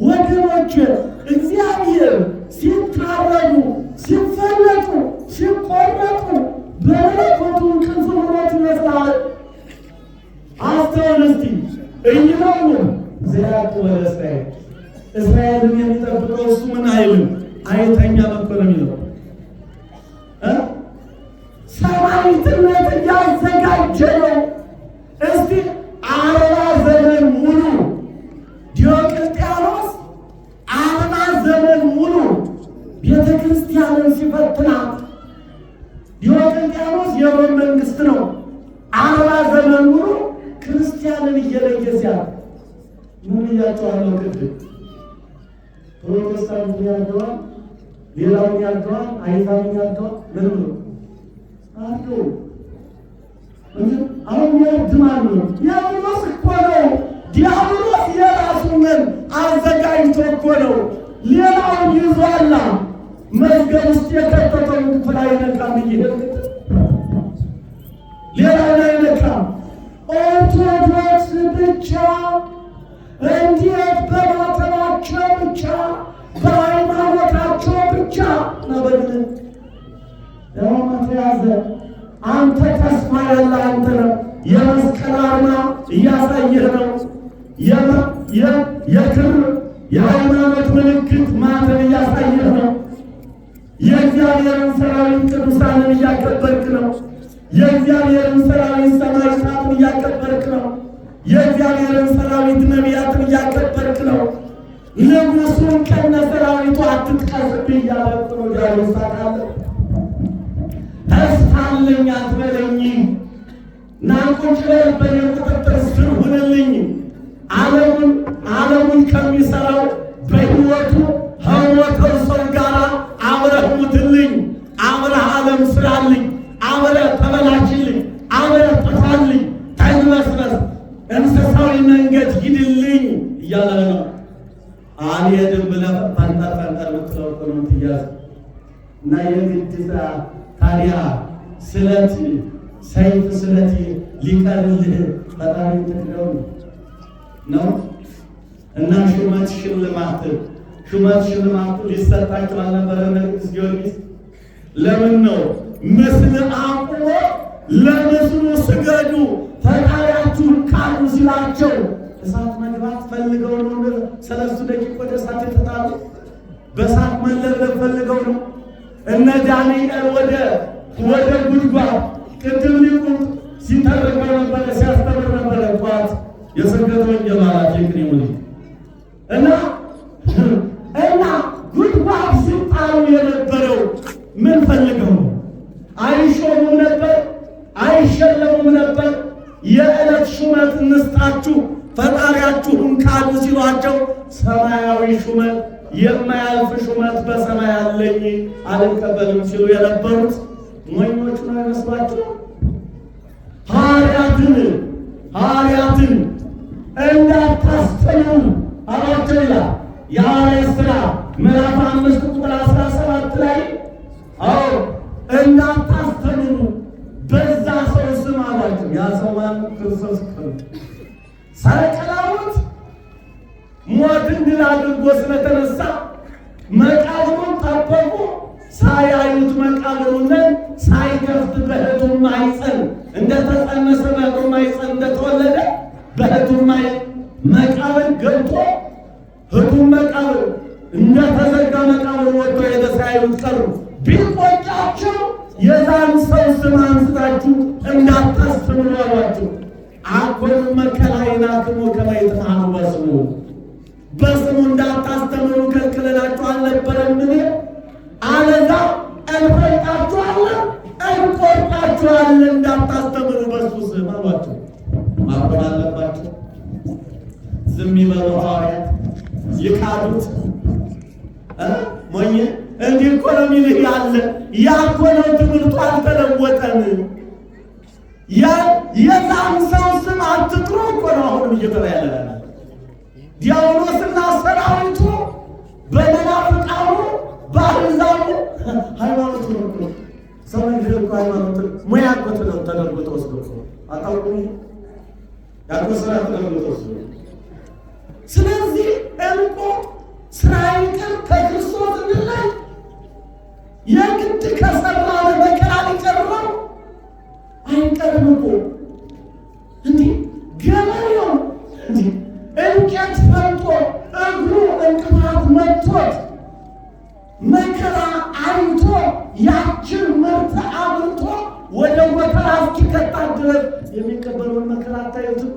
ወገኖች እግዚአብሔር ሲታረዱ ሲፈለጡ ሲቆረጡ በመለኮቱ ክንፍ ሆኖት ይመስላል። አስተውል እስቲ እይነው ዘያቁ ለእስራኤል እስራኤልን የሚጠብቀው እሱ ምን አይልም አይተኛ መኮረም ይለው ሰማዕትነት እያዘጋጀ ነው። እስቲ 40 ዘመን ሙሉ ዲዮቅልጥያኖስ 40 ዘመን ሙሉ ቤተ ክርስቲያንን ሲፈትናት፣ ዲዮቅልጥያኖስ የሮም መንግስት ነው። 40 ዘመን ሙሉ ክርስቲያንን እየለየ ሲያል ምን እያቸዋለሁ? ቅድም ፕሮቴስታንት ያልተዋል፣ ሌላውን ያልተዋል፣ አይዛብን ያልተዋል። ምን ብሎ አሁን ያድማሉ። ዲያብሎስ እኮ ነው። ዲያብሎስ የራሱን አዘጋጅቶ እኮ ነው ሌላውን ይዟላ። መዝገብ ውስጥ የከተተውን ክፍል አይነካም። ሌላውን አይነካም። ኦርቶዶክስ ብቻ እንዴት በማተባቸው ብቻ በሃይማኖታቸው ብቻ ነበርን ያዘ። አንተ ተስፋ ያለ አንተ ነው። የመስቀል አርማ እያሳየህ ነው። የክር የሃይማኖት ምልክት ማተብ እያሳየህ ነው። የእግዚአብሔርን ሰራዊት ቅዱሳንን እያከበርክ ነው። የእግዚአብሔርን ሰራዊት ሰማዕታትን እያከበርክ ነው። የእግዚአብሔርን ሰራዊት ነቢያትን እያከበርክ ነው። ንጉሡን ከነ ሰራዊቱ አትጥቀስብኝ እያለቅ ነው። ዲያብሎስ ታውቃለህ። ተስፋለኝ አትበለኝ፣ ናቁጭ በኔ ቁጥጥር ስር ሁንልኝ። ዓለሙን ከሚሰራው በሕይወቱ ከሞተው ሰው ጋር አብረህ ሙትልኝ፣ አብረህ ዓለም ስራልኝ፣ አብረህ ተበላሽልኝ፣ አብረህ ጥፋልኝ፣ ተግበስበስ፣ እንስሳዊ መንገድ ሂድልኝ እያለ ነው። አልሄድም ብለህ ፈንጠር ምትለው ነው ትያዝ እና የግድ ታዲያ ስለት ሰይፍ ስለት ሊቀርልህ ፈጣሪ ትክደው ነው እና ሹመት ሽልማት ሊሰጣቸው አልነበረ? ቅዱስ ጊዮርጊስ ለምን ነው ምስል አቁሞ ለምስሉ ስገዱ ፈጣሪያችሁን ካሉ ሲላቸው እሳት መግባት ፈልገው ነው? 3 ደቂቃ ወደ እሳት የተጣሉ በእሳት መለብለብ ፈልገው ነው? እነ ዳንኤል ወደ ጉድጓድ ቅድም ሊቁ ሲተርከው ነበረ፣ ሲያስተምር ነበረ። ጧት የስብከተ ወንጌል ማለት ይቅር ይሁን እና ጉድጓድ ሲጣሉ የነበረው ምን ፈልገው ነው? አይሾሙም ነበር? አይሸለሙም ነበር? የዕለት ሹመት እንስጣችሁ ፈጣሪያችሁን ካዱ ሲሏቸው ሰማያዊ ሹመት የማያልፍ ሹመት በሰማይ አለኝ አልቀበልም ሲሉ የነበሩት ሞኞች ነው ይመስላችሁ? ሐዋርያትን እንዳታስተምሩ አሏቸው ይላል የሐዋርያት ሥራ ምዕራፍ 5 ቁጥር 17 ላይ እንዳታስተምሩ በዛ ሰው ስም አሏቸው። ያ ሰው ማን? ክርስቶስ ሰቀላውት ሞትን ድል አድርጎ ስለተነሳ መቃብሩን ጠበቁ። ሳያዩት መቃብሩን ሳይከፍት በሕቱም ማኅፀን እንደተጸነሰ በእህቱ ማኅፀን እንደተወለደ በእህቱ መቃብር ገብቶ እህቱም መቃብር እንደተዘጋ መቃብር ወጥቶ ሄደ ሳያዩት ቀሩ። ቢቆጫቸው የዛን ሰው ስም አንስታችሁ እንዳታስተምሩ አሏቸው። አኮኑ መከላይናክሙ ከመ ይትምሃሩ በስሙ፣ በስሙ እንዳታስተምሩ ከልክለናችሁ አልነበረምን? አለዛ እንፈልጣችኋለን እንቆርጣችኋለን እንዳታስተምሩ በሱ ስም አሏቸው። ማቆም አለባቸው። ዝም ይበሉ ሐዋርያት ይካዱት ሞኝ እንዲህ እኮ ነው የሚልህ ያለ ያ እኮ ነው ትምህርቱ አልተለወጠም። የዛን ሰው ስም አትጥሩ እኮ ነው አሁንም እየተባለ ያለ ዲያብሎስና ሰራዊቱ በመናፍቃኑ በአሕዛቡ ሃይማኖት ነው። ሰው እንግዲህ እኮ ሃይማኖት ሙያ እኮ ተደርጎ ተወስዶ አታውቁም? ያቆ ስራ ተደርጎ ተወስዶ ስለዚህ እንቆ ስራይን ከክርስቶስ እንላይ የግድ ከሰራ ለመከራ ሊቀርበው አይቀርም እኮ እንዲህ ገበሬው እንዲህ እንጨት ፈልጦ እግሩ እንቅፋት መጥቶት መከራ አይቶ ያችን ምርት አምርቶ ወደ ጎተራ እስኪከታት ድረስ የሚቀበለውን መከራ አታዩትም?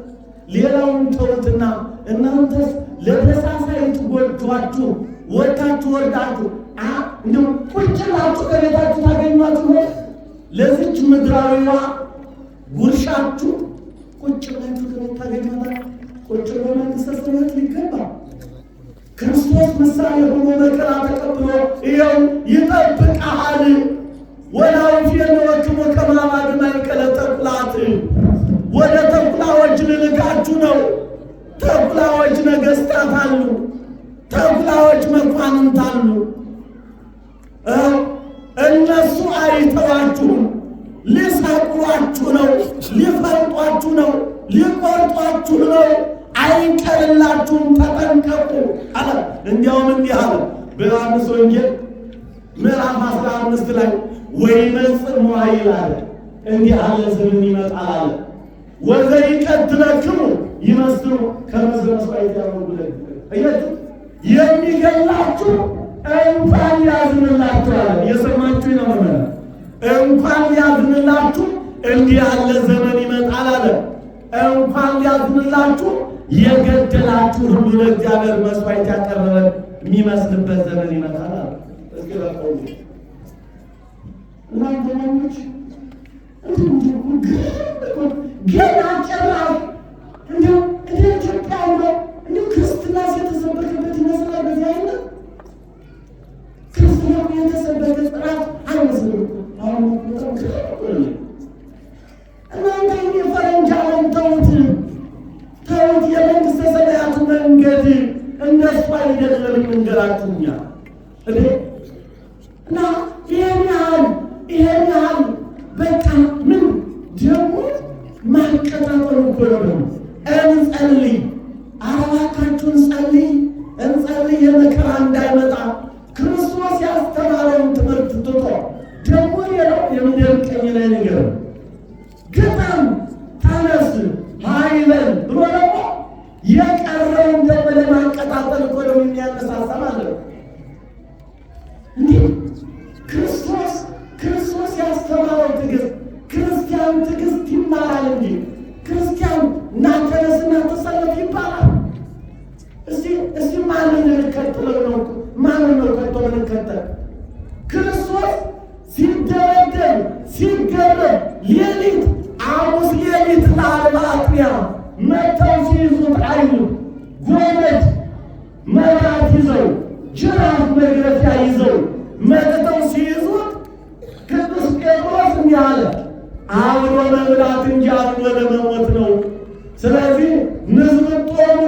ሌላውን ተውትና እናንተስ ለተሳሳይት ጎጇችሁ ወጣችሁ ወርዳችሁ እንዲሁ ቁጭ ብላችሁ ከቤታችሁ ታገኟት ነው። ለዚች ምድራዊዋ ጉርሻችሁ ቁጭ ብላችሁ ከቤት ታገኟት። ቁጭ ብሎ መንግሥተ ሰማያት ሊገባ ክርስቶስ ምሳሌ ሆኖ መከራ ተቀብሎ ይኸው ይጠብቅሃል። ወላውፊየነወክሙ ከመ አባግዕ ማእከለ ተኵላት፣ ወደ ተኩላዎች ልልካችሁ ነው። ተኩላዎች ነገሥታት አሉ፣ ተኩላዎች መኳንንት አሉ። እነሱ አይተዋችሁም። ሊሰቅሏችሁ ነው፣ ሊፈልጧችሁ ነው፣ ሊቆርጧችሁ ነው። አይቀርላችሁም፣ ተጠንቀቁ አለ። እንዲያውም እንዲህ አለ በዮሐንስ ወንጌል ምዕራፍ 15 ላይ ወይመጽእ መዋዕል አለ። እንዲህ አለ ዘመን ይመጣል አለ ወዘይቀትለክሙ ይመስሉ ከመ መስዋዕት ያደርጉለት እያችሁ የሚገላችሁ እንኳን ያዝንላችሁ አለ። የሰማችሁ ነው ማለት እንኳን ያዝንላችሁ እንዲህ ያለ ዘመን ይመጣል አለ። እንኳን ያዝንላችሁ የገደላችሁ ሁሉ ለእግዚአብሔር መስዋዕት ያቀረበ የሚመስልበት ዘመን ይመጣል አለ። እስኪ ለቆዩ እናንተ ወንዶች ገና ጨራሽ እንዲሁ እንደ ኢትዮጵያ ነው እንዲሁ ክርስትና የተሰበከበት ይመስላል። በዚህ አይነት ክርስትና የተሰበከ ጥራት አይመስልም። አሁን እናንተ የፈረንጅ ዓለም ተውት፣ የመንግሥተ ሰማያቱ መንገድ እንደሱ አይደለም መንገዳችሁኛ እና ይሄን ያህል በቃ ምን ደግሞ ማንቀጣጠሉ እኮ ነው። እንጸልይ፣ አረባካችሁን እንጸልይ የመከራ እንዳይመጣ ክርስቶስ ያስተማረውን ትምህርት ትቶ ደግሞ ሌላው የሚደርቀኝ ላይ ነገር ግጠም ተነስ ኃይለን ብሎ ደግሞ የቀረውን ደግሞ ለማንቀጣጠል እኮ ነው የሚያነሳሳ ማለት ነው። እንዲህ ክርስቶስ ያስተማረው ትዕግስት ክርስቲያን ትዕግስት ይማራል እንጂ ክርስቲያን እናተነስና ተሰለፍ ይባላል። እስቲ ማንን እንከተለው ነው? ማንን ነው ከቶ እንከተል? ክርስቶስ ሲደረደር ሲገረም ሌሊት ሐሙስ ሌሊት ለዓርብ አጥቢያ መጥተው ሲይዙት አዩ። ጎመድ መብራት ይዘው ጅራፍ መግረፊያ ይዘው መጥተው ሲይዙት ቅዱስ ጴጥሮስ እንዲህ አለ፣ አብሮ መብላት እንጂ አብሮ ለመሞት ነው። ስለዚህ ንዝብጦሙ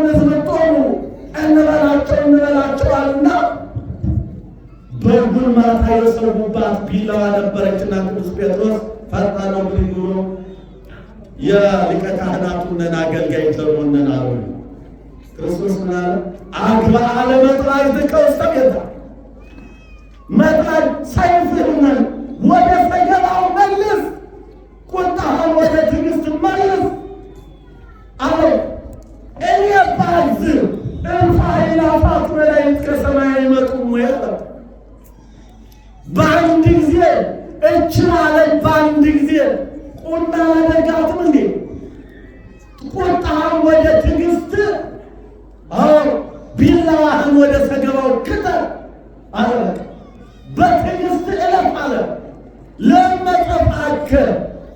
እንበላቸዋልና በጉን ማታ የሰዉባት ቢላዋ ነበረችና ቅዱስ ጴጥሮስ ፈጣን ነው ብሎ የሊቀ ካህናቱን አገልጋይ ዘሮነን አሉ። ክርስቶስ ምን አለ? አግብአ ለመጥራይትከ ውስተ ቤትከ፣ መጥራይ ሰይፍህን ወደ ሰገባው መልስ፣ ቁጣህን ወደ በአንድ ጊዜ እችላለች። በአንድ ጊዜ ቁጣ አደርጋትም እንዴ? ቁጣህን ወደ ትዕግስት፣ ቢላዋህን ወደ ሰገባው ክተት አለ። በትዕግስት እለፍ አለ። ለመጠፋከ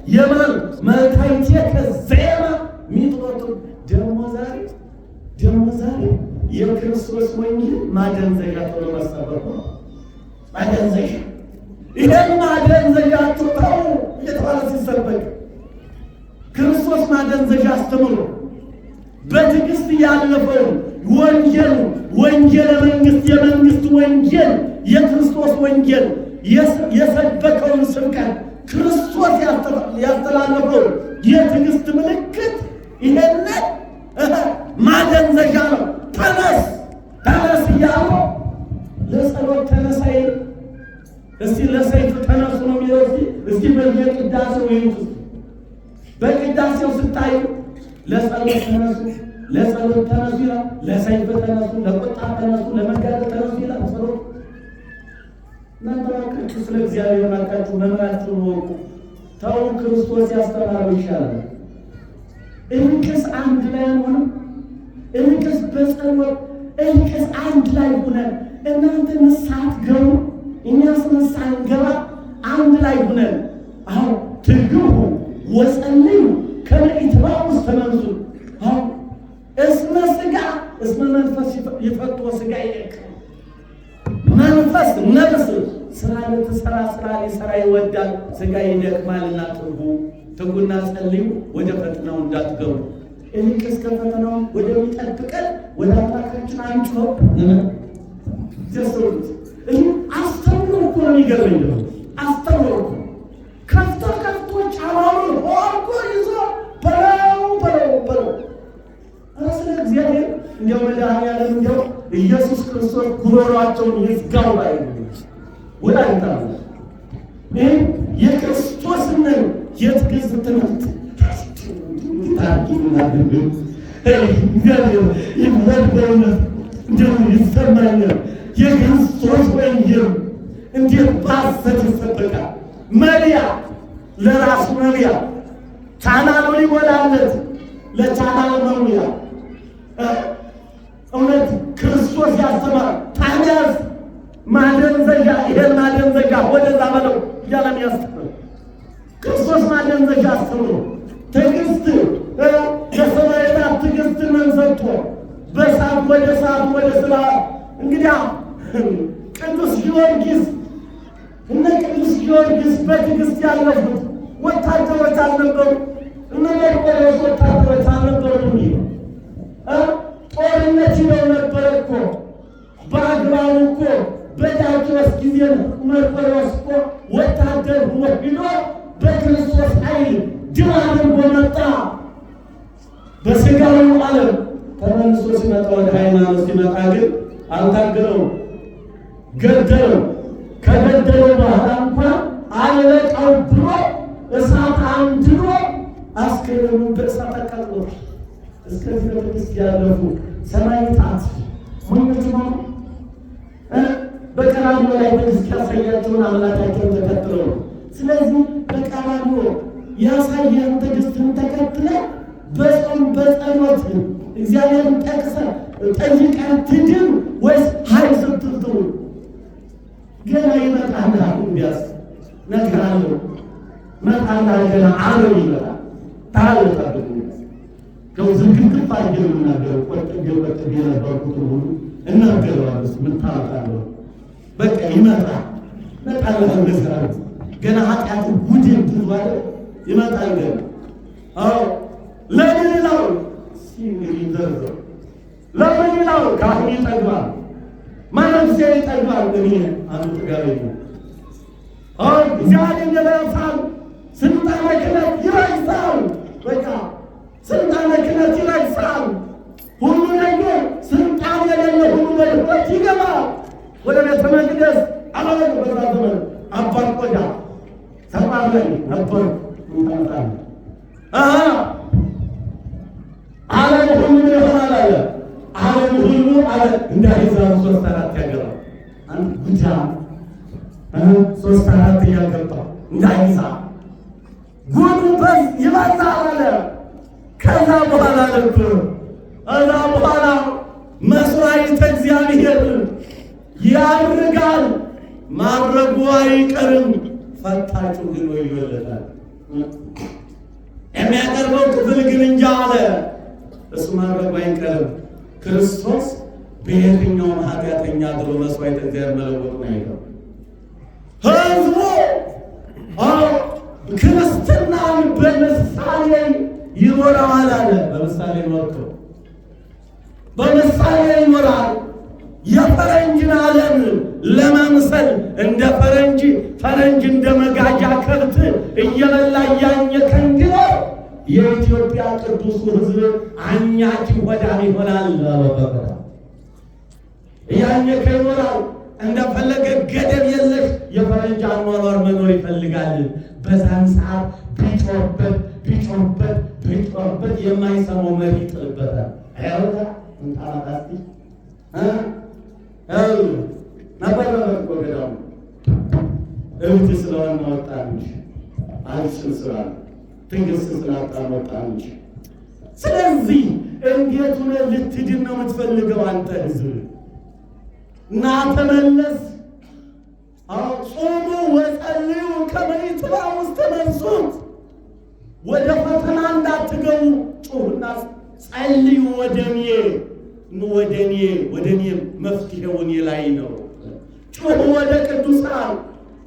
የማን መልካይቴ ከዜማ ሚጥሮቱ ደግሞ ዛሬ የክርስቶስ ወንጌል ማደንዘዣ ተብሎ መሰበኩ ነው። ማደንዘዣ ይሄን ማደንዘዣ ተው እየተባለ ሲሰበክ ክርስቶስ ማደንዘዣ አስተምሮ በትዕግስት ያለፈው ወንጌለ መንግስት የመንግስት ወንጌል የክርስቶስ ወንጌል የሰበከውን ስብከት ክርስቶስ ያስተላለፈው የትዕግስት ምልክት ይሄንን ማደንዘዣ ነው። ተነስ እያሉ ለጸሎት ተነሳይ እስቲ ለሰይፍ ተነሱ ነው የሚለው። እስቲ በየቅዳሴው ይሁት በቅዳሴው ስታዩ ለጸሎት ተነሱ ይላል፣ ለሰይፍ ተነሱ፣ ለቁጣ ተነሱ፣ ለመጋደል ተነሱ ይላል። ጸሎት እናንተ ወጣችሁ ስለ እግዚአብሔር ናችሁ መምራችሁን ወቁ። ተው ክርስቶስ ያስተማረው ይሻላል። እንቅስ አንድ ላይ ሆነ እንቅስ በጸሎት እንቅስ አንድ ላይ ሆነን እናንተ ንስሐት ገቡ እኛስ ንስሐ እንገባ አንድ ላይ ሆነን አሁን ትግሁ ወጸልዩ ከመ ኢትባኡ ውስተ መንሱ እስመ ሥጋ እስመ መንፈስ ይፈትዎ ሥጋ ይደክም። መንፈስ ነፍስ ስራ ልትሰራ ስራ ሊሰራ ይወዳል፣ ሥጋ ይደክማልና ትጉና ጸልዩ ወደ ፈተናው እንዳትገቡ። እንቅስ ከፈተናው ወደሚጠብቀን ወደ አምላካችን አንጮህ ደስሩት አስተምሮ እኮ ነው የሚገርመኝ። ደግሞ አስተምሮ እኮ ከፍቶ ጫማውን ወርቆ ይዞ በለው ስለ እግዚአብሔር እንዲያው መድኃኒዓለም እንዲያው ኢየሱስ ክርስቶስ ጉሮሯቸውን ይዝጋው ላይ ወላይታ ይህ የክርስቶስን የትዕግስት ትምህርት እግዚአብሔር ይመድበውነት እንዲሁ ይሰማኛል። የክርስቶስ ወንጌል እንዴት በሐሰት ይሰበካል? መሪያ ለራሱ መሪያ ቻናሉ ሊሞላለት ለቻናል መሙያ እውነት ክርስቶስ ያስተማር ታዲያስ ማደንዘዣ ይሄን ማደንዘዣ ወደዛ በለው እያለም ያስተምር ክርስቶስ ማደንዘዣ አስተምሮ ትዕግስት የሰማዕታት ትዕግስት መንሰጥቶ በሳት ወደ ስራ እንግዲያ ቅዱስ ጊዮርጊስ እነ ቅዱስ ጊዮርጊስ በትዕግስት ያለፉት ወታደሮች አልነበሩ? እነ መርቆሬዎስ ወታደሮች አልነበሩ? ጦርነት ይለው ነበር እኮ በአግባቡ እኮ በዳኪዎስ ጊዜ መርቆሬዎስ እኮ ወታደር ሆኖ ሂዶ በክርስቶስ ኃይል ድል አድርጎ መጣ። በሥጋዊው ዓለም ተመልሶ ሲመጣ ወደ ሃይማኖት ሲመጣ ግን አልታገለውም፣ ገደለው። ከገደለው በኋላ እንኳን አለቃው ብሎ እሳት አንድዶ አስከሬኑን በእሳት አቃጥሎ እስከዚህ በትዕግስት ያለፉ ሰማዕታት ሞኞች ነው። በቀራንዮ ላይ ትዕግስት ያሳያቸውን አምላካቸውን ተከትለው ነው። ስለዚህ በቀራንዮ ያሳየን ትዕግስትን ተከትለ በጾም በጸሎት እግዚአብሔርን ጠቅሰን ጠይቀን ትድን ወይስ ኃይል ስትልትው ገና ይመጣል። እንዲያስ ነግራለሁ መጣና ገና አለው ይመጣል ታለታለ ከው ዝግጅት አድርገን እናገር ቆጥገበት የነበርኩት ሁሉ እናገራለሁ። ምታውቃለሁ በቃ ይመጣል መጣለ ገና ኃጢአቱ ጉድን ትባለ ይመጣል ገና ለምን ነው ሲንግሪዘር ለምን ነው ካህን ይጠግባል ማንስ ይጠግባል? ግን አንዱ ጋር ነው እግዚአብሔር እንደራሳል ስልጣነ ክህነት ይረሳል። በቃ ስልጣነ ክህነት ይረሳል። ሁሉ ነገር ስልጣን የሌለ ሁሉ በድፍረት ይገባል ወደ ቤተ መቅደስ። አሁን በዛ ዘመን አባት ቆዳ ተባረኝ ነበር እንታጣለ ዓለም ሁሉ ይሆናል አለ። ዓለም ሁሉ አለ እንዳይዛው 3-4 ያገራል። አንድ ጉጃ ሶስት አራት እያገባ እንዳይዛ ጉዱ ይበዛል አለ። ከዛ በኋላ ልብ ከዛ በኋላ መስዋዕተ እግዚአብሔር ያርጋል፣ ማድረጉ አይቀርም። ፈታጩ ግን ወዮለታል። የሚያቀርበው ክፍል ግን እንጃ አለ። እሱ ማድረጉ አይቀርም። ክርስቶስ በየትኛውም ኃጢአተኛ ብሎ መስዋዕተ እግዚአብሔር መለወጡን አይቀርም። ህዝቡ ክርስትናን በምሳሌ ይኖረዋል አለ። በምሳሌ ኖርቶ በምሳሌ ይኖራል። የፈረንጅን ዓለም ለመምሰል እንደ ፈረንጅ እንደ መጋጃ ከብት እየበላ እያኘከ እንዲኖር የኢትዮጵያ ቅዱሱ ሕዝብ አኛኪ ወዳም ይሆናል። እያኘከ ይኖራል። እንደፈለገ ገደብ የለሽ የፈረንጅ አኗኗር መኖር ይፈልጋል። በዛን ሰዓት ቢጮህበት የማይሰማው መሪ ይጥልበታል። አይወታ እንታማታስቲ ነበር ገዳሙ እብት ስለሆነ ወጣ እንጂ አልሽን ስላለ ትንግስት ስላጣ ወጣ እንጂ። ስለዚህ እንዴት ሆነ ልትድን ነው የምትፈልገው አንተ ህዝብ? እና ተመለስ። ጾሙ ወጸልዩ ከመ ይትባኡ ውስተ መንሱት። ወደ ፈተና እንዳትገቡ ጩኹና ጸልዩ ወደ እኔ መፍትሄው እኔ ላይ ነው። ጩኹ ወደ ቅዱሳን፣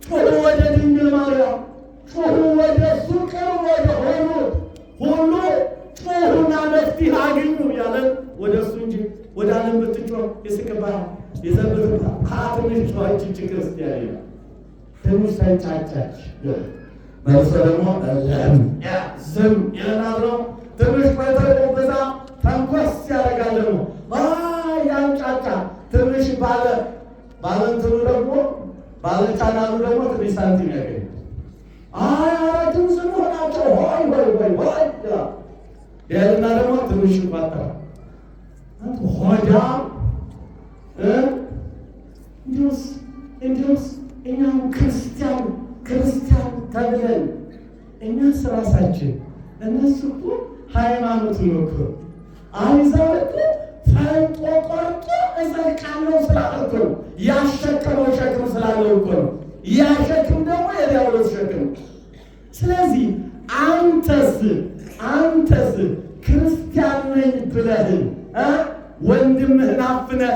ጩኹ ወደ ድንግል ማርያም፣ ጩኹ ወደ እሱ ቅርብ ወደ ሆኑት ሁሉ ጩኹና መፍትሄ አግኙ ያለ ወደ እሱ እንጂ ወደ ዓለም ብትጮህ ይስቅብሃል፣ ይዘብትብሃል። ትንሽ ጮኸች ክርስቲያን ይላል። ትንሽ ተንጫጫች መልሶ ደግሞ ዝም ይለናል ነው። ትንሽ ቆይቶ በዛ ተንኮስ ያደርጋል ደግሞ ያንጫጫ። ትንሽ ባለንትኑ ደግሞ ባለቻናሉ ደግሞ ትንሽ ሳንቲም ያገኝ አራትም ስሙ ሆናቸው ሆይ ያልና ደግሞ ትንሽ ይቋጠራል። ሆዳ እንዲሁስ እኛም ክርስቲያን ተብለን እኛስ ራሳችን እነሱ እኮ ሃይማኖት ይወክሩ አይዛወት ፈንጦ ቆርጦ እዘልቃለሁ ስላልኩ ያሸከመው ሸክም ስላለው እኮ ነው። ያሸክም ደግሞ የዲያብሎስ ሸክም። ስለዚህ አንተስ ክርስቲያን ነኝ ብለህ ወንድምህን አፍነህ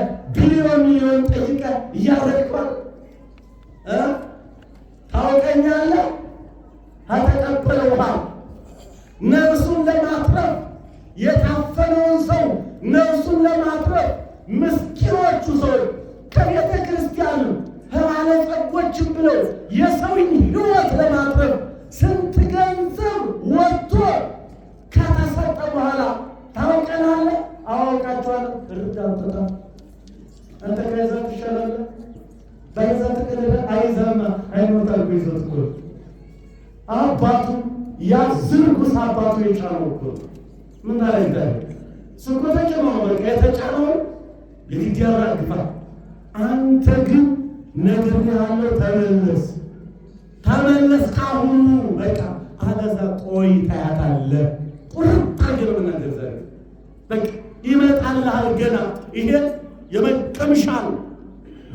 ሚሊዮን ጠይቀህ እያረድኳል ታውቀኛለህ። ከተቀበለ ውሃ ነፍሱን ለማትረፍ የታፈነውን ሰው ነፍሱን ለማትረፍ ምስኪኖቹ ሰዎች ከቤተ ክርስቲያኑ ባለጸጎችም ብለው የሰውን ሕይወት ለማትረፍ ስንት ገንዘብ ወጥቶ ከተሰጠ በኋላ ታውቀናለህ። አዋውቃቸዋለሁ። እርዳታ አንተ ከይዘት ትሻላለህ። በይዘት ከደረ አይዘማ አይሞታል። በይዘት እኮ አባቱ ያዝርጉስ አባቱ የጫነው እኮ ምን አረጋለ? ስኮተች ነው በቃ የተጫነው ለግድ ያራግፋል። አንተ ግን ነገር ያለው ተመለስ ካሁኑ በቃ አለዛ ቆይታ ያታለ ቁርጥ አገር ነገር ዘር በቃ ይመጣልሃል። ገና ይሄ የመቀምሻ ነው።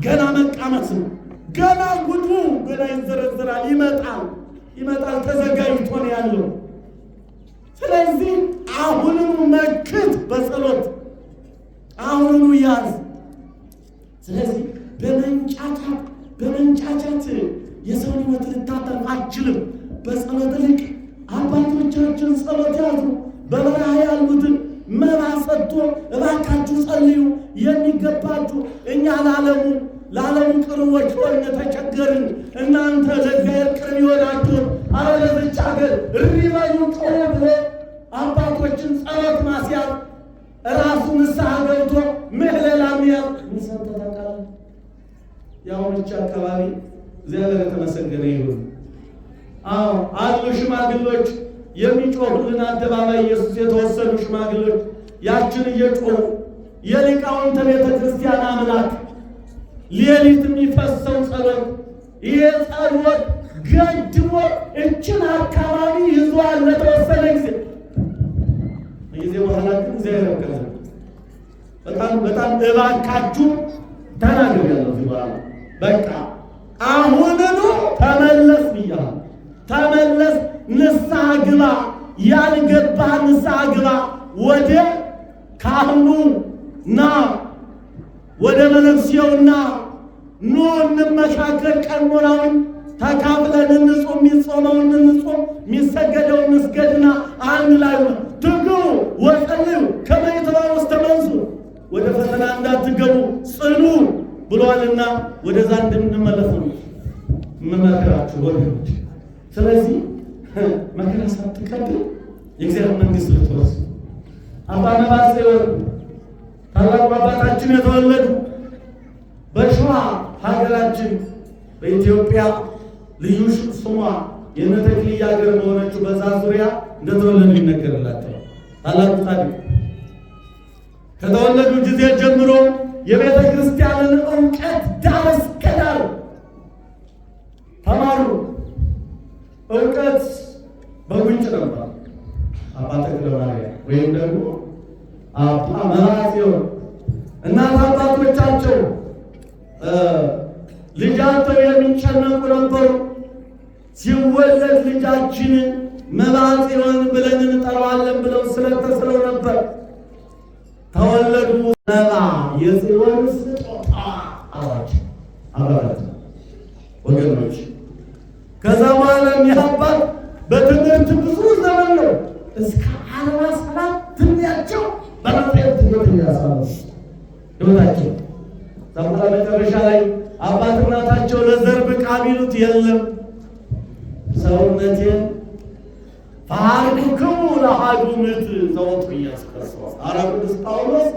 ገና መቃመስ ነው። ገና ጉዱ ገና ይዘረዘራል። ይመጣል። ተዘጋጅቶ ነው ያለው። ስለዚህ አሁንም መክት በጸሎት አሁንም ያዝ። ስለዚህ በመንጫጫት የሰው ሕይወት ልታጠፋ አትችልም። በጸሎት ልክ አባቶቻችን ጸሎት ያዙ። በበረሃ ያሉትን መባ ሰጥቶ እባካችሁ ጸልዩ የሚገባችሁ እኛ ለዓለሙ ቅርቦች ሆነ ተቸገርን፣ እናንተ ለእግዚአብሔር ቅርብ ይሆናችሁ አረ ለዚች ሀገር እሪበሉ ጮሁ ብሎ አባቶችን ጸሎት ማስያዝ ራሱ ንስሐ ገብቶ ምህለላ ሚያዝ ምሰተታቃለ ያውንቻ አካባቢ እግዚአብሔር የተመሰገነ ይሁን። አሉ ሽማግሎች የሚጮሁልን አደባባይ ኢየሱስ የተወሰኑ ሽማግሎች ያችን እየጮሁ የሊቃውንተ ቤተ ክርስቲያን አምላክ ሌሊት የሚፈሰው ጸሎት ይሄ ጸሎት ገድቦ እችን አካባቢ ይዟል ለተወሰነ ጊዜ በኋላ ግን እግዚአብሔር ያውቃል። በጣም እባካችሁ ተናገር ያለው በኋላ በቃ አሁንኑ ተመለስ ብያለሁ። ተመለስ፣ ንስሐ ግባ፣ ያልገባ ንስሐ ግባ። ወደ ካህኑ ና፣ ወደ መነኩሴውና ኑ እንመካከር፣ ቀኖናውን ተካፍለን እንጹም፣ የሚጾመውን እንጹም፣ የሚሰገደውን እንስገድና አንድ ላይ ትግቡ ወጸልዩ ከመ ይትባኡ ውስተ መንሱ፣ ወደ ፈተና እንዳትገቡ ጽኑ ብሏልና ወደዛ እንድንመለስ ነው የምመክራችሁ ወገኖች። ስለዚህ መከራ ሳትቀበሉ የእግዚአብሔር መንግሥት ልትወርሱ አባ ነባሴወር ታላቁ አባታችን የተወለዱ በሸዋ ሀገራችን በኢትዮጵያ ልዩ ስሟ የነተክልያ ሀገር በሆነችው በዛ ዙሪያ እንደተወለዱ ይነገርላቸዋል። ታላቁ ጻድቅ ከተወለዱ ጊዜ ጀምሮ የቤተ ክርስቲያንን እውቀት ዳር እስከ ዳር ተማሩ። እውቀት በጉንጭ ነበር። አባ ተክለ ማርያም ወይም ደግሞ አባ መባጽዮን እናት አባቶቻቸው ልጃቸው የሚጨነቁ ነበሩ። ሲወለድ ልጃችንን መባጽዮን ብለን እንጠራዋለን ብለው ስለተስለው ነበር። ተወለዱ። መባ የጽዮን ስጦታ አሏቸው አባላት ወገኖች። ከዛ በኋላ የሚያባት በትምህርት ብዙ ዘመን ነው እስከ 47 ዕድሜያቸው በመጽሐፍ ትምህርት ያሳለፉ ሕይወታቸው። ዘመላ መጨረሻ ላይ አባት እናታቸው ለዘር ብቃ ቢሉት የለም ሰውነቴን ፈሃርኩክሙ ለአሐዱ ምዕት ዘወቱ ኢየሱስ ክርስቶስ። ቅዱስ ጳውሎስ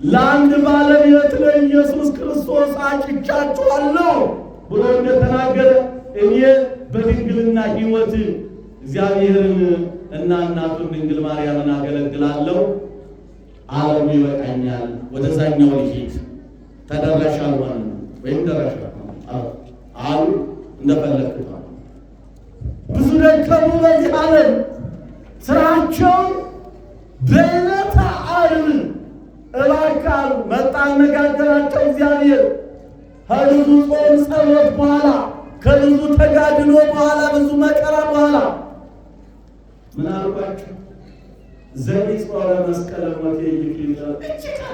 ለአንድ ባለቤት ለኢየሱስ ክርስቶስ አጭቻችኋለሁ ብሎ እንደተናገረ እኔ በድንግልና ሕይወት እግዚአብሔርን እና እናቱን ድንግል ማርያምን አገለግላለሁ። ዓለሙ ይበቃኛል፣ ወደዛኛው ልሂድ። ተደራሽ አልሆንም ወይም ደራሽ አሉ እንደፈለግኩት ብዙ ደከሙ በዚህ ዓለም ስራቸውን በዕለተ ዓርብ እባካሉ መጣ አነጋገራቸው እግዚአብሔር። ከብዙ ጾም ጸሎት በኋላ ከብዙ ተጋድሎ በኋላ ብዙ መከራ በኋላ ምን አልኳቸው? ዘኢጾረ መስቀለ ሞቴ ይክሊል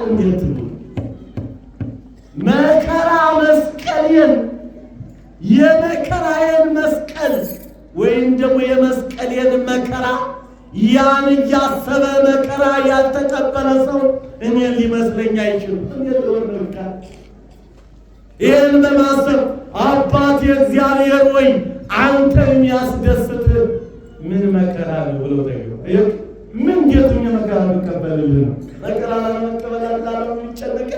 እንዴት ነው መከራ መስቀሌን የመከራዬን መስቀል ወይም ደግሞ የመስቀሌን መከራ ያን እያሰበ መከራ ያልተቀበለ ሰው እኔን ሊመስለኝ አይችልም። ይህን በማሰብ አባት የእግዚአብሔር ወይ አንተን የሚያስደስት ምን መከራ ነው ብሎ ጠየቁ። ምን ጌቱኝ መከራ ልቀበልልህ ነው? መከራ ለመቀበል አላለው ይጨነቅ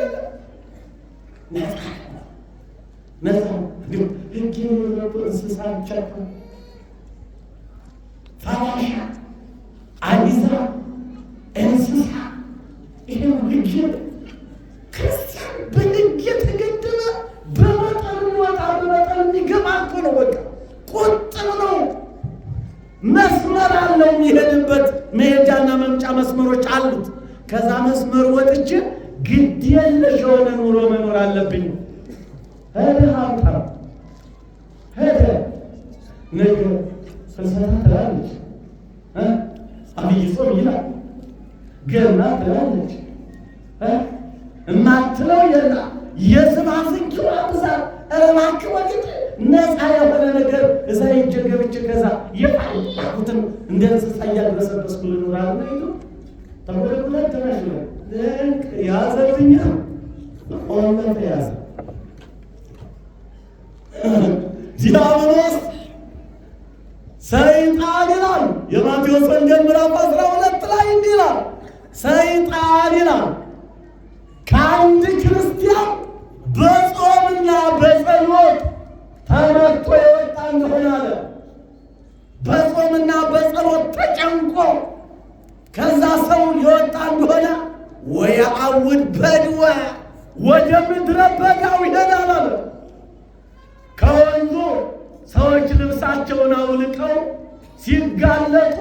ነፃ ህግ የሚወጡ እንስሳ ብቻ ፈራሻ አቢዛ እንስሳ ይህም ህግ ክርስቲያን በህግ የተገደበ በመጠን ወጣ በመጠን የሚገባ እኮ ነው። በቃ ቁጥብ ነው። መስመር አለው የሚሄድበት መሄጃና መምጫ መስመሮች አሉት። ከዛ መስመር ወጥቼ ግድ የለሽ የሆነ ኑሮ መኖር አለብኝ። ሄደ ሀብታም ሄደ ነገ ፍልሰታ ትላለች፣ አብይ ጾም ይላል፣ ገና ትላለች፣ እማትለው የላ የስማፍንኪዋ ብዛት እባክህ ወግድ ነፃ የሆነ ነገር እዛ ይጀገብች ከዛ የፈለኩትን እንደ እንስሳ እያድረሰበስኩ ልኖራልና ይሉ ተቆለቁለት ተናሽለ ያዘብኛ ኦንተ ያዘ ዲያብሎስ ሰይጣን ይላል የማቴዎስ ወንጌል ምዕራፍ 12 ላይ እንዲህ ይላል። ሰይጣን ይላል ከአንድ ክርስቲያን በጾምና በጸሎት ተመቶ የወጣ እንደሆነ አለ። በጾምና በጸሎት ተጨንቆ ከዛ ሰው የወጣ እንደሆነ ወየዐውድ በድወ ወደ ምድረ በዳው ይሄዳል አለ። ከወንዙ ሰዎች ልብሳቸውን አውልቀው ሲጋለጡ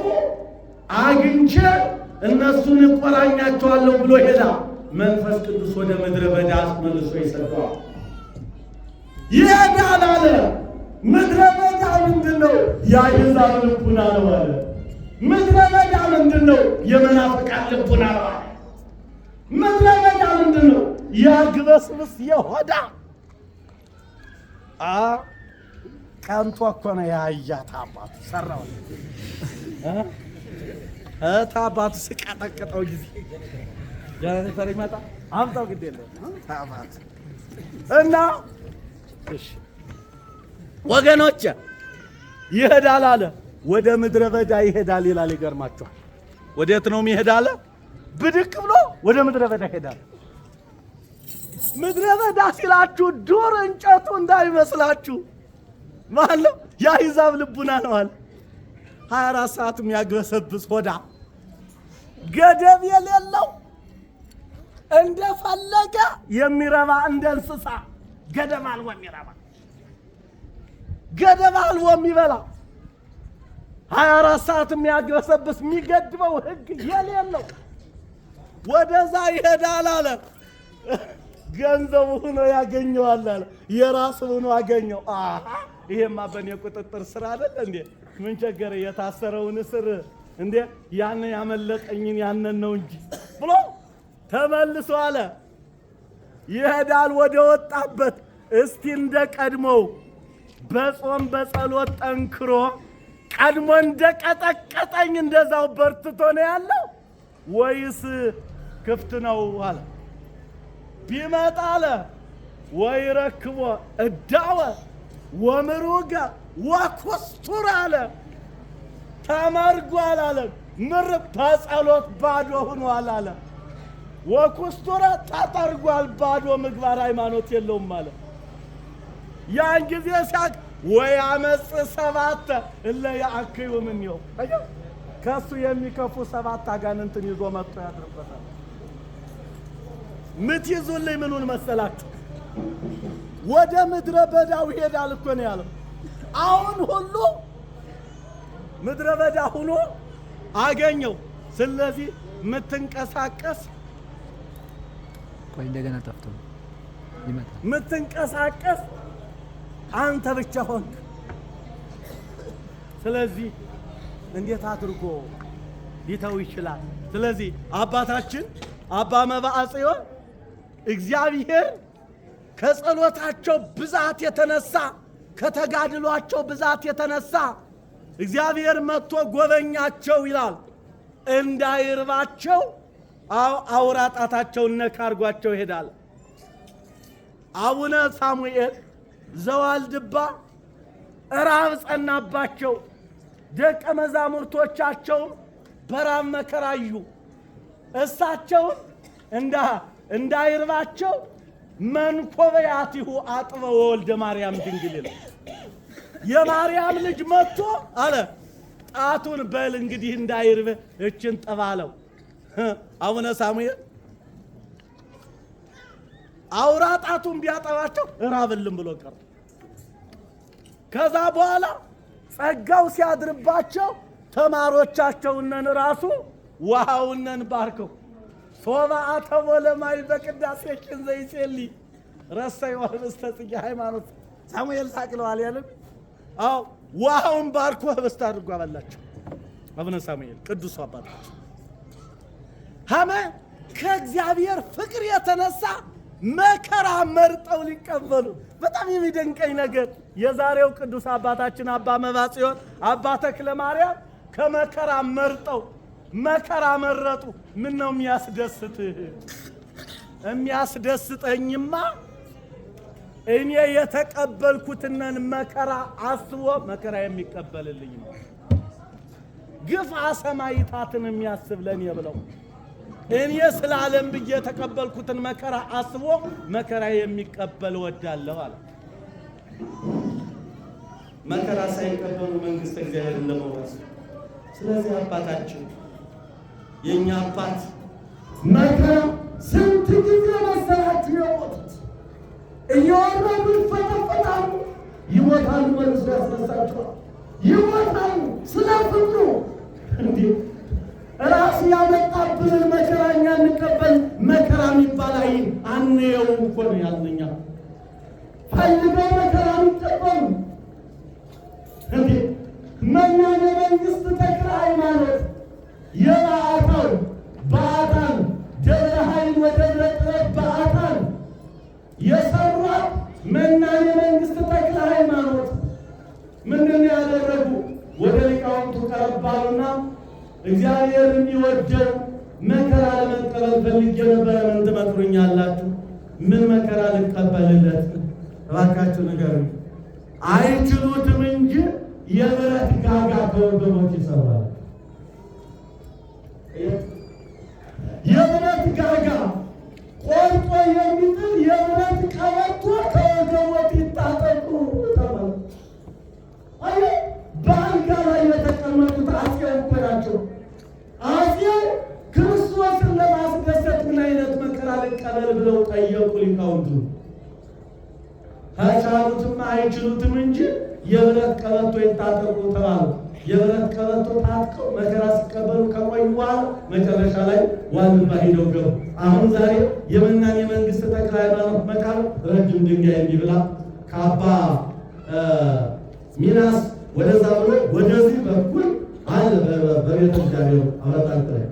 አግኝቼ እነሱን እቆራኛቸዋለሁ ብሎ ሄዳ መንፈስ ቅዱስ ወደ ምድረ በዳ መልሶ ይሰደዋል። ይሄዳል አለ። ምድረ በዳ ምንድነው? የአሕዛብ ልቡና ነው አለ። ምድረ በዳ ምንድነው? የመናፍቃን ልቡና ነው አለ። ምድረ በዳ ምንድነው? ያግበስብስ የሆዳ ቀንቶ እኮ ነው ያያት አባቱ ሰራው ታባቱ ስቃጠቀጠው ጊዜ ጀነሬተር ይመጣ አምጣው ግድ የለም ታባቱ እና እሺ ወገኖቼ ይሄዳል አለ። ወደ ምድረ በዳ ይሄዳል ይላል። ይገርማችኋል። ወዴት ነው የሚሄዳል? ብድቅ ብሎ ወደ ምድረ በዳ ይሄዳል። ምድረ በዳ ሲላችሁ ዱር እንጨቱ እንዳይመስላችሁ ማለት የአሕዛብ ልቡና ነው አለ። 24 ሰዓት የሚያግበሰብስ ሆዳ ገደብ የሌለው እንደፈለገ የሚረባ እንደ እንስሳ ገደብ አልቦ የሚረባ ገደብ አልቦ የሚበላ 24 ሰዓት የሚያግበሰብስ የሚገድበው ሕግ የሌለው ወደዛ ይሄዳል አለ። ገንዘቡ ሆኖ ያገኘዋል አለ። የራሱ ሆኖ አገኘው። ይሄማ በእኔ ቁጥጥር ስር አይደል እንዴ? ምን ቸገረ? የታሰረውን እስር እንዴ ያንን ያመለጠኝን ያንን ነው እንጂ ብሎ ተመልሶ አለ ይሄዳል ወደ ወጣበት። እስቲ እንደ ቀድሞው በጾም በጸሎት ጠንክሮ ቀድሞ እንደ ቀጠቀጠኝ እንደዛው በርትቶ ነው ያለው ወይስ ክፍት ነው አለ። ቢመጣ አለ ወይ ረክቦ እዳወ ወምሩገ ወኩስቱር አለ ተመርጓል አለ። ምርቅ ተጸሎት ባዶ ሆኗል አለ። ወኩስቱር ተጠርጓል ባዶ ምግባር ሃይማኖት የለውም አለ። ያን ጊዜ ሲያቅ ወይ አመጽ ሰባተ እለ ያአክዩ ምንየው ከሱ የሚከፉ 7 አጋንንትን ይዞ መጥቶ ያድርበታል። ምትይዙልኝ ምኑን መሰላችሁ? ወደ ምድረ በዳው ይሄዳል እኮ ነው ያለው። አሁን ሁሉ ምድረ በዳ ሆኖ አገኘው። ስለዚህ ምትንቀሳቀስ ቆይ እንደገና ጠፍቶ ይመጣል። ምትንቀሳቀስ አንተ ብቻ ሆንክ። ስለዚህ እንዴት አድርጎ ሊተው ይችላል? ስለዚህ አባታችን አባ መብዓ ጽዮን እግዚአብሔር ከጸሎታቸው ብዛት የተነሳ ከተጋድሏቸው ብዛት የተነሳ እግዚአብሔር መጥቶ ጎበኛቸው ይላል። እንዳይርባቸው አውራ ጣታቸውን ነካ አድርጓቸው ይሄዳል። አቡነ ሳሙኤል ዘዋልድባ ራብ ጸናባቸው። ደቀ መዛሙርቶቻቸው በራብ መከራዩ። እሳቸውን እንዳይርባቸው መንኮበያቲሁ አጥበ ወልደ ማርያም ድንግል ይላል። የማርያም ልጅ መጥቶ አለ ጣቱን በል እንግዲህ እንዳይርብ እችን ጠባለው። አቡነ ሳሙኤል አውራ ጣቱን ቢያጠባቸው ራብልም ብሎ ቀረ። ከዛ በኋላ ጸጋው ሲያድርባቸው ተማሮቻቸውነን ራሱ ውሃውነን ባርከው ሶባ አተቦ ለማይ በቅዳሴችን ዘይጼሊ ረሳይ ወህብስተ ጽጌ ሃይማኖት ሳሙኤል ታቅለዋል ያለም። አዎ ውሃውን ባርኮ ህብስት አድርጎ አበላቸው አቡነ ሳሙኤል ቅዱስ አባታችን። ሀመ ከእግዚአብሔር ፍቅር የተነሳ መከራ መርጠው ሊቀበሉ። በጣም የሚደንቀኝ ነገር የዛሬው ቅዱስ አባታችን አባ መብዓ ጽዮን አባ ተክለ ማርያም ከመከራ መርጠው መከራ መረጡ። ምን ነው የሚያስደስትህ? የሚያስደስተኝማ እኔ የተቀበልኩትነን መከራ አስቦ መከራ የሚቀበልልኝ ነው። ግፍ ሰማዕታትን የሚያስብ ለኔ ብለው እኔ ስለ ዓለም ብዬ የተቀበልኩትን መከራ አስቦ መከራ የሚቀበል ወዳለሁ አለ። መከራ ሳይቀበሉ መንግስት እግዚአብሔርን ለመውረስ። ስለዚህ አባታችን የኛ አባት መከራ ስንት ጊዜ መሰላችሁ የሞቱት? እየወረዱ ይፈተፈታሉ፣ ይሞታሉ፣ መልሶ ያስነሳቸዋል። ይሞታሉ ስለ ፍቅሩ። እንዴ ራሱ ያመጣብንን መከራ እኛ እንቀበል። መከራ የሚባል አንየው እኮ ነው ያልነኛ ፈልገው መከራ የሚቀበሉ። እንዴ መናኔ መንግሥት ተክለ ሃይማኖት የበዓታው በዓታን ደብረ ኃይል ወደብረ ጥበብ በዓታን የሰሯት መናኔ መንግሥት ተክለ ሃይማኖት ምንድን ያደረጉ? ወደ ሊቃውንቱ ቀረባሉና እግዚአብሔር የሚወደው መከራ ለመቀበል ፈልጌ ነበረ፣ ምን ትመክሩኛላችሁ? ምን መከራ ልቀበልለት? እባካችሁ ንገሩኝ። አይችሉትም እንጂ የብረት ጋጋ ከወገቦች ይሰራል። የብረት ጋጋ ቆርጦ የሚጥል የብረት ቀበቶ ከወገቦች ይታጠቁ ተባለ። አይ በአልጋ ላይ የተቀመጡት አፄው እኮ ናቸው። አፄው ክርስቶስን ለማስደሰት ምን አይነት መከራ ልቀበል ብለው ጠየቁ ሊቃውንቱ። ከቻሉትማ አይችሉትም እንጂ የብረት ቀበቶ ይታጠቁ ተባሉ። የብረት ቀበቶ ታጥቀው መከራ ሲቀበሉ ከቆዩ በኋላ መጨረሻ ላይ ዋልባ ሄደው ገቡ። አሁን ዛሬ የመናኔ መንግሥት ተክለ ሃይማኖት መቃብር ረጅም ድንጋይ እንዲብላ ከአባ ሚናስ ወደዛ ብሎ ወደዚህ በኩል አለ በቤተ እግዚአብሔር አወጣጥ ላይ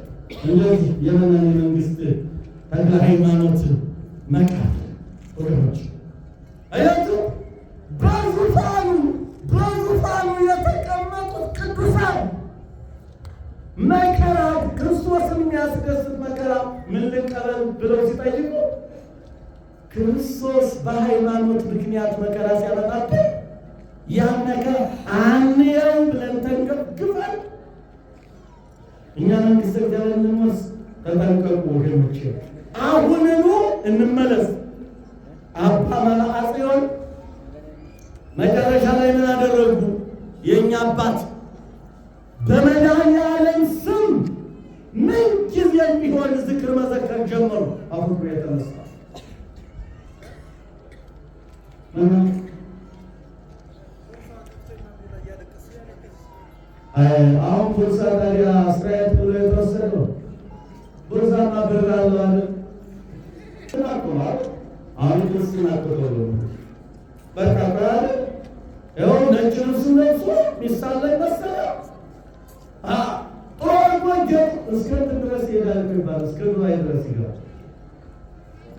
እንደዚህ የመናኔ መንግሥት ተክለ ሃይማኖት መቃብር ወገኖች አያችሁ በዙፋኑ የተቀመጡት ቅዱሳን መከራ ክርስቶስን የሚያስደስት መከራ ምን ልቀበል ብለው ሲጠይቁ ክርስቶስ በሃይማኖት ምክንያት መከራ ሲያመጣብን ያን ነገር አንየው ብለን ተንገብግበን እኛ መንግሥተ እግዚአብሔር እንመስ ተጠንቀቁ ወገኖቼ። አሁንኑ እንመለስ። አባ መልአ ጽዮን መጨረሻ ላይ ምን አደረጉ? የእኛ አባት በመድኃኔዓለም ስም ምን ጊዜ ቢሆን ዝክር መዘከር ጀመሩ። አሁን የተነሳ አሁን ቡርሳ ታዲያ አስተያየት ብሎ የተወሰደው ቡርሳማ ብር አለው አይደል? አሁን ክርስትና ተቆሎ በቃ ባለ ያው ነጭ ልብስ ለብሶ ሚሳላይ መሰለ ጥሩ እስከ ድረስ ይሄዳል ይባላል። እስከ ዱባይ ድረስ ይገባል።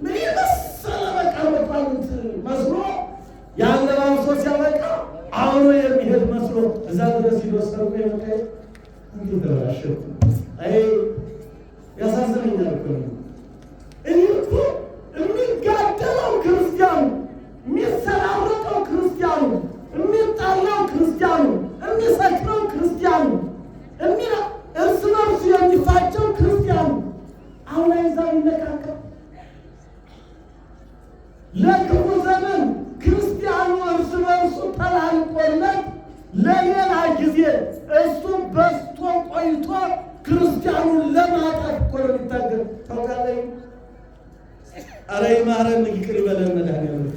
ምን መሰለ በቃ ወጣት መስሎ ያለባብሶ ሲያበቃ አሁን የሚሄድ መስሎ እዛ ድረስ ይወሰዱ የመጣይ እንዴ ተራሽ አይ ያሳዝነኛል እኮ እኔ እኮ የሚጋደለው ክርስቲያኑ፣ የሚሰራረቀው ክርስቲያኑ፣ የሚጣላው ክርስቲያኑ፣ የሚሰክረው ክርስቲያኑ፣ እርስ በርሱ የሚፋቸው ክርስቲያኑ አሁን ላይ እዛው ይነካከል። ለክፉ ዘመን ክርስቲያኑ እርስ በርሱ ተላልቆለት ለሌላ ጊዜ እሱ በስቶ ቆይቶ ክርስቲያኑን ለማጣት እኮ ነው የሚታገል። ታውቃለህ? ኧረ ይማረን ይቅር ይበለን መድኃኒዓለም።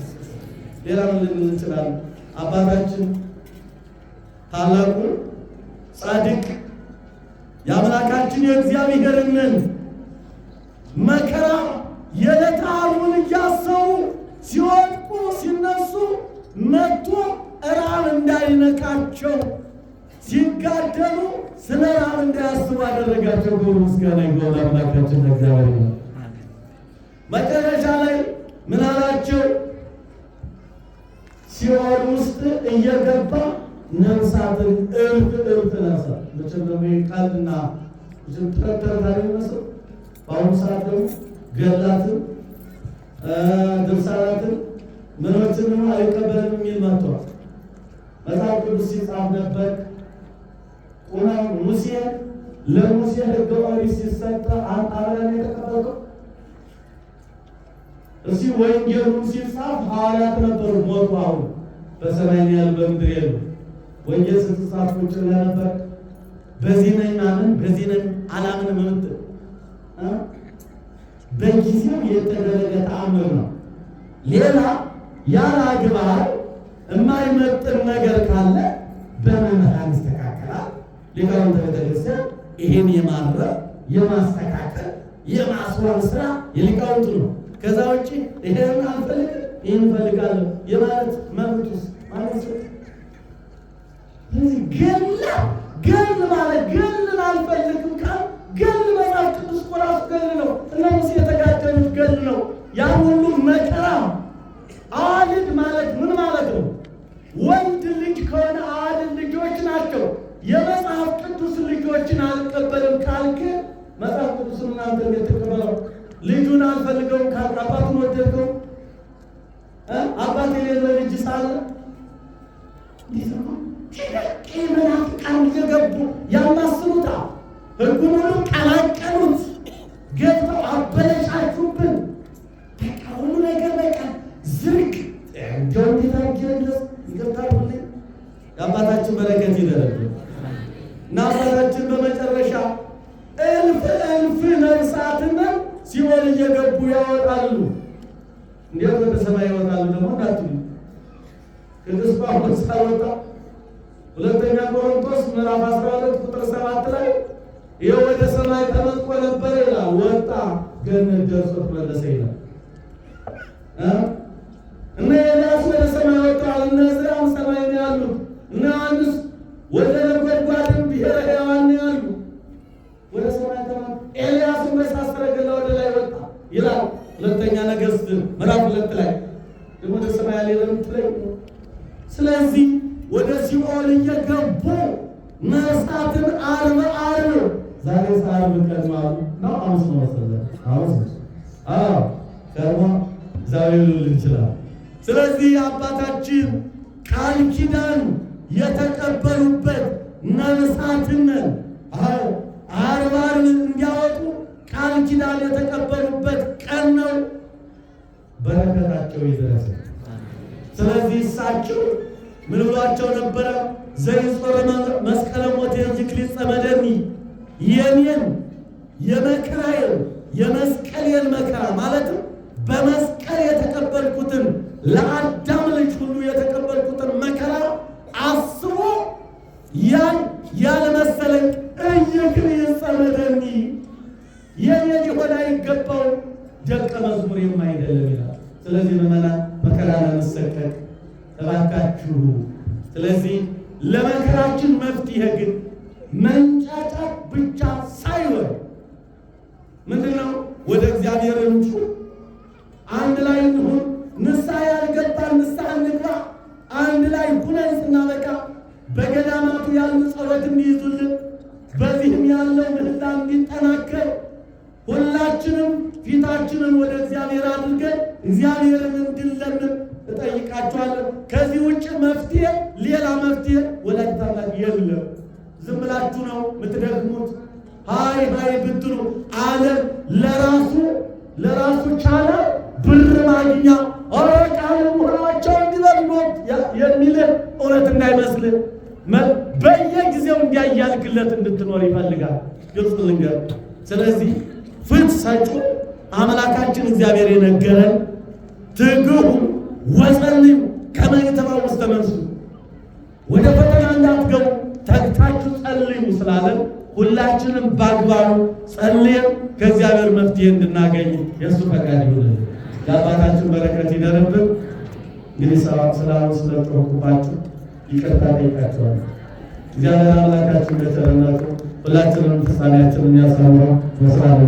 ሌላ ምን ልንል እንችላለን? አባታችን ታላቁ ጻድቅ የአምላካችን የእግዚአብሔርን መከራ የዕለተ ዓርቡን እያሰቡ ሲወድቁ ሲነሱ መጥቶ ራብ እንዳይነካቸው ሲጋደሉ ስለ ራብ እንዳያስቡ አደረጋቸው። ክብር ምስጋና ይግባው ለአምላካችን ለእግዚአብሔር። መጨረሻ ላይ ምን አላቸው? ሲኦል ውስጥ እየገባ ነፍሳትን እልፍ ነፍሳት መቼም ደግሞ ቃልና ተረታሪ መስሎ በአሁኑ ሰዓት ደግሞ ገድላትን ድርሳናትን ምኖችን ደግሞ አይቀበልም የሚል መጥቷል። መጽሐፍ ቅዱስ ሲጻፍ ነበር ቁና ሙሴ ለሙሴ ሕገ ኦሪት ሲሰጥ አብረን የተቀበልከው እሲ ወንጌሉ ሲጻፍ ሐዋርያት ነበሩ ሞቱ። አሁን በሰማይ ያሉ በምድር ያሉ ወንጌል ስትጻፍ ቁጭ ብለህ ነበር። በዚህ ነኝ ማመን በዚህ ነኝ አላምንም የምትል በጊዜው የተደረገ ተአምር ነው። ሌላ ያለ አግባብ የማይመጥን ነገር ካለ በመምህራን ይስተካከላል። ሊቃውንተ ቤተክርስቲያን ይሄን የማረም የማስተካከል የማስዋብ ስራ የሊቃውንቱ ነው። ከዛ ውጭ ይሄን አልፈልግም ይሄን እፈልጋለሁ የማለት መብቱስ ማለት ነው። ገል ማለት ገልን አልፈልግም ካል ገል መጽሐፍ ቅዱስ ቁራፍ ገል ነው። እነሱ የተጋደሉት ገል ነው። ያ ሁሉ መከራ አዋልድ ማለት ምን ማለት ነው? ወንድ ልጅ ከሆነ አዋልድ ልጆች ናቸው። የመጽሐፍ ቅዱስ ልጆችን አልቀበልም ካልክ መጽሐፍ ቅዱስን እናንተ የተቀበለው ልጁን አልፈልገውም ካልክ አባቱን ወደድከው? አባት የሌለው ልጅ ሳለ መናፍቃን እየገቡ ያማስሉታ ሕጉን ሁሉ ቀላቀሉት፣ ገብተው አበለሻችሁብን። በቃ ሁሉ ነገር በቃ ዝርግ እንደው እንዲታገለስ ይገብታሉልኝ። የአባታችን በረከት ይደረግልን እና አባታችን በመጨረሻ እልፍ ነፍሳትን ሲኦል እየገቡ ያወጣሉ። እንዴት ወደ ሰማይ ይወጣሉ ደግሞ እንዳትሉ ቅዱስ ጳውሎስ ሳይወጣ ሁለተኛ ቆሮንቶስ ምዕራፍ 12 ቁጥር 7 ላይ ይኸው ወደ ሰማይ ተመጥቆ ነበር ይላል። ወጣ ገነት ደርሶ ተመለሰ ይላል። እነ ኤልያስ ወደ ሰማይ ወጥተዋል። እነ ዕዝራም ሰማይ ነው ያሉት። እነ ዮሐንስ ወደ ነጎድጓድም ብሔረ ሕያዋን ነው ያሉ። ወደ ሰማይ ተመጥቆ ኤልያስም በእሳት ሰረገላ ወደ ላይ ወጣ ይላል። ሁለተኛ ነገሥት ምዕራፍ 2 ላይ ደግሞ ወደ ሰማይ አልሄደም ትለኝ። ስለዚህ ወደ ሲኦል እየገቡ ነፍሳትን ዓርብ ዛሬ ዓርብ ቀን ማለት ነው። ሐሙስ ነው መሰለኝ ሐሙስ ቀርሞ እግዚአብሔር ሊል ይችላል። ስለዚህ አባታችን ቃል ኪዳን የተቀበሉበት ነፍሳትን ዓርብ እንዲያወጡ ቃል ኪዳን የተቀበሉበት ቀን ነው። በረከታቸው ይድረስ። ስለዚህ እሳቸው ምን ብሏቸው ነበረ? ዘይጾር መስቀለ ሞት የዝክሪ ጸመደኒ የኔን የመከራዬን የመስቀሌን መከራ ማለትም በመስቀል የተቀበልኩትን ለአዳም ልጅ ሁሉ የተቀበልኩትን መከራ አስቦ ያን ያለመሰለኝ እይክሪ ጸመደኒ የኔ ሊሆን አይገባው ደቀ መዝሙር የማይደለም ይላል። ስለዚህ ምዕመናን መከራ ለመሰቀቅ እባካችሁ። ስለዚህ ለመከራችን መፍትሄ ግን መንጫጫት ብቻ ሳይሆን ምንድነው? ወደ እግዚአብሔር እንጩ፣ አንድ ላይ እንሁን። ንስሐ ያልገባን ንስሐ እንግባ። አንድ ላይ ሁነን ስናበቃ በገዳማቱ ያሉ ጸሎት እንዲይዙልን፣ በዚህም ያለው ምህላ እንዲጠናከር ሁላችንም ፊታችንን ወደ እግዚአብሔር አድርገን እግዚአብሔርን እንድንለምን እጠይቃችኋለሁ። ከዚህ ውጭ መፍትሄ ሌላ መፍትሄ ወላዲተ አምላክ የለም። ዝም ብላችሁ ነው የምትደግሙት። ሃይ ብትሉ ዓለም ለራሱ ቻለ ብር ማግኛ ቃል ሙላቸው እንዲበሉት የሚል እውነት እንዳይመስል በየጊዜው እንዲያያልክለት እንድትኖር ይፈልጋል። ግልጽ ልንገር። ስለዚህ ፍት ሰጩ አምላካችን እግዚአብሔር የነገረን ትግሁ ወጸልዩ ከመ ይትባኡ ውስተ መንሱት፣ ወደ ፈተና እንዳትገቡ ተግታችሁ ጸልዩ ስላለን ሁላችንም በአግባቡ ጸልየን ከእግዚአብሔር መፍትሄ እንድናገኝ የእሱ ፈቃድ ይሁን። የአባታችን በረከት ይደርብን። እንግዲህ ስላሉ ስለጮኩባችሁ ይቅርታ ጠይቃችኋለሁ። እግዚአብሔር አምላካችን በቸርነቱ ሁላችንም ፍጻሜያችንን ያሳምረው። መስራት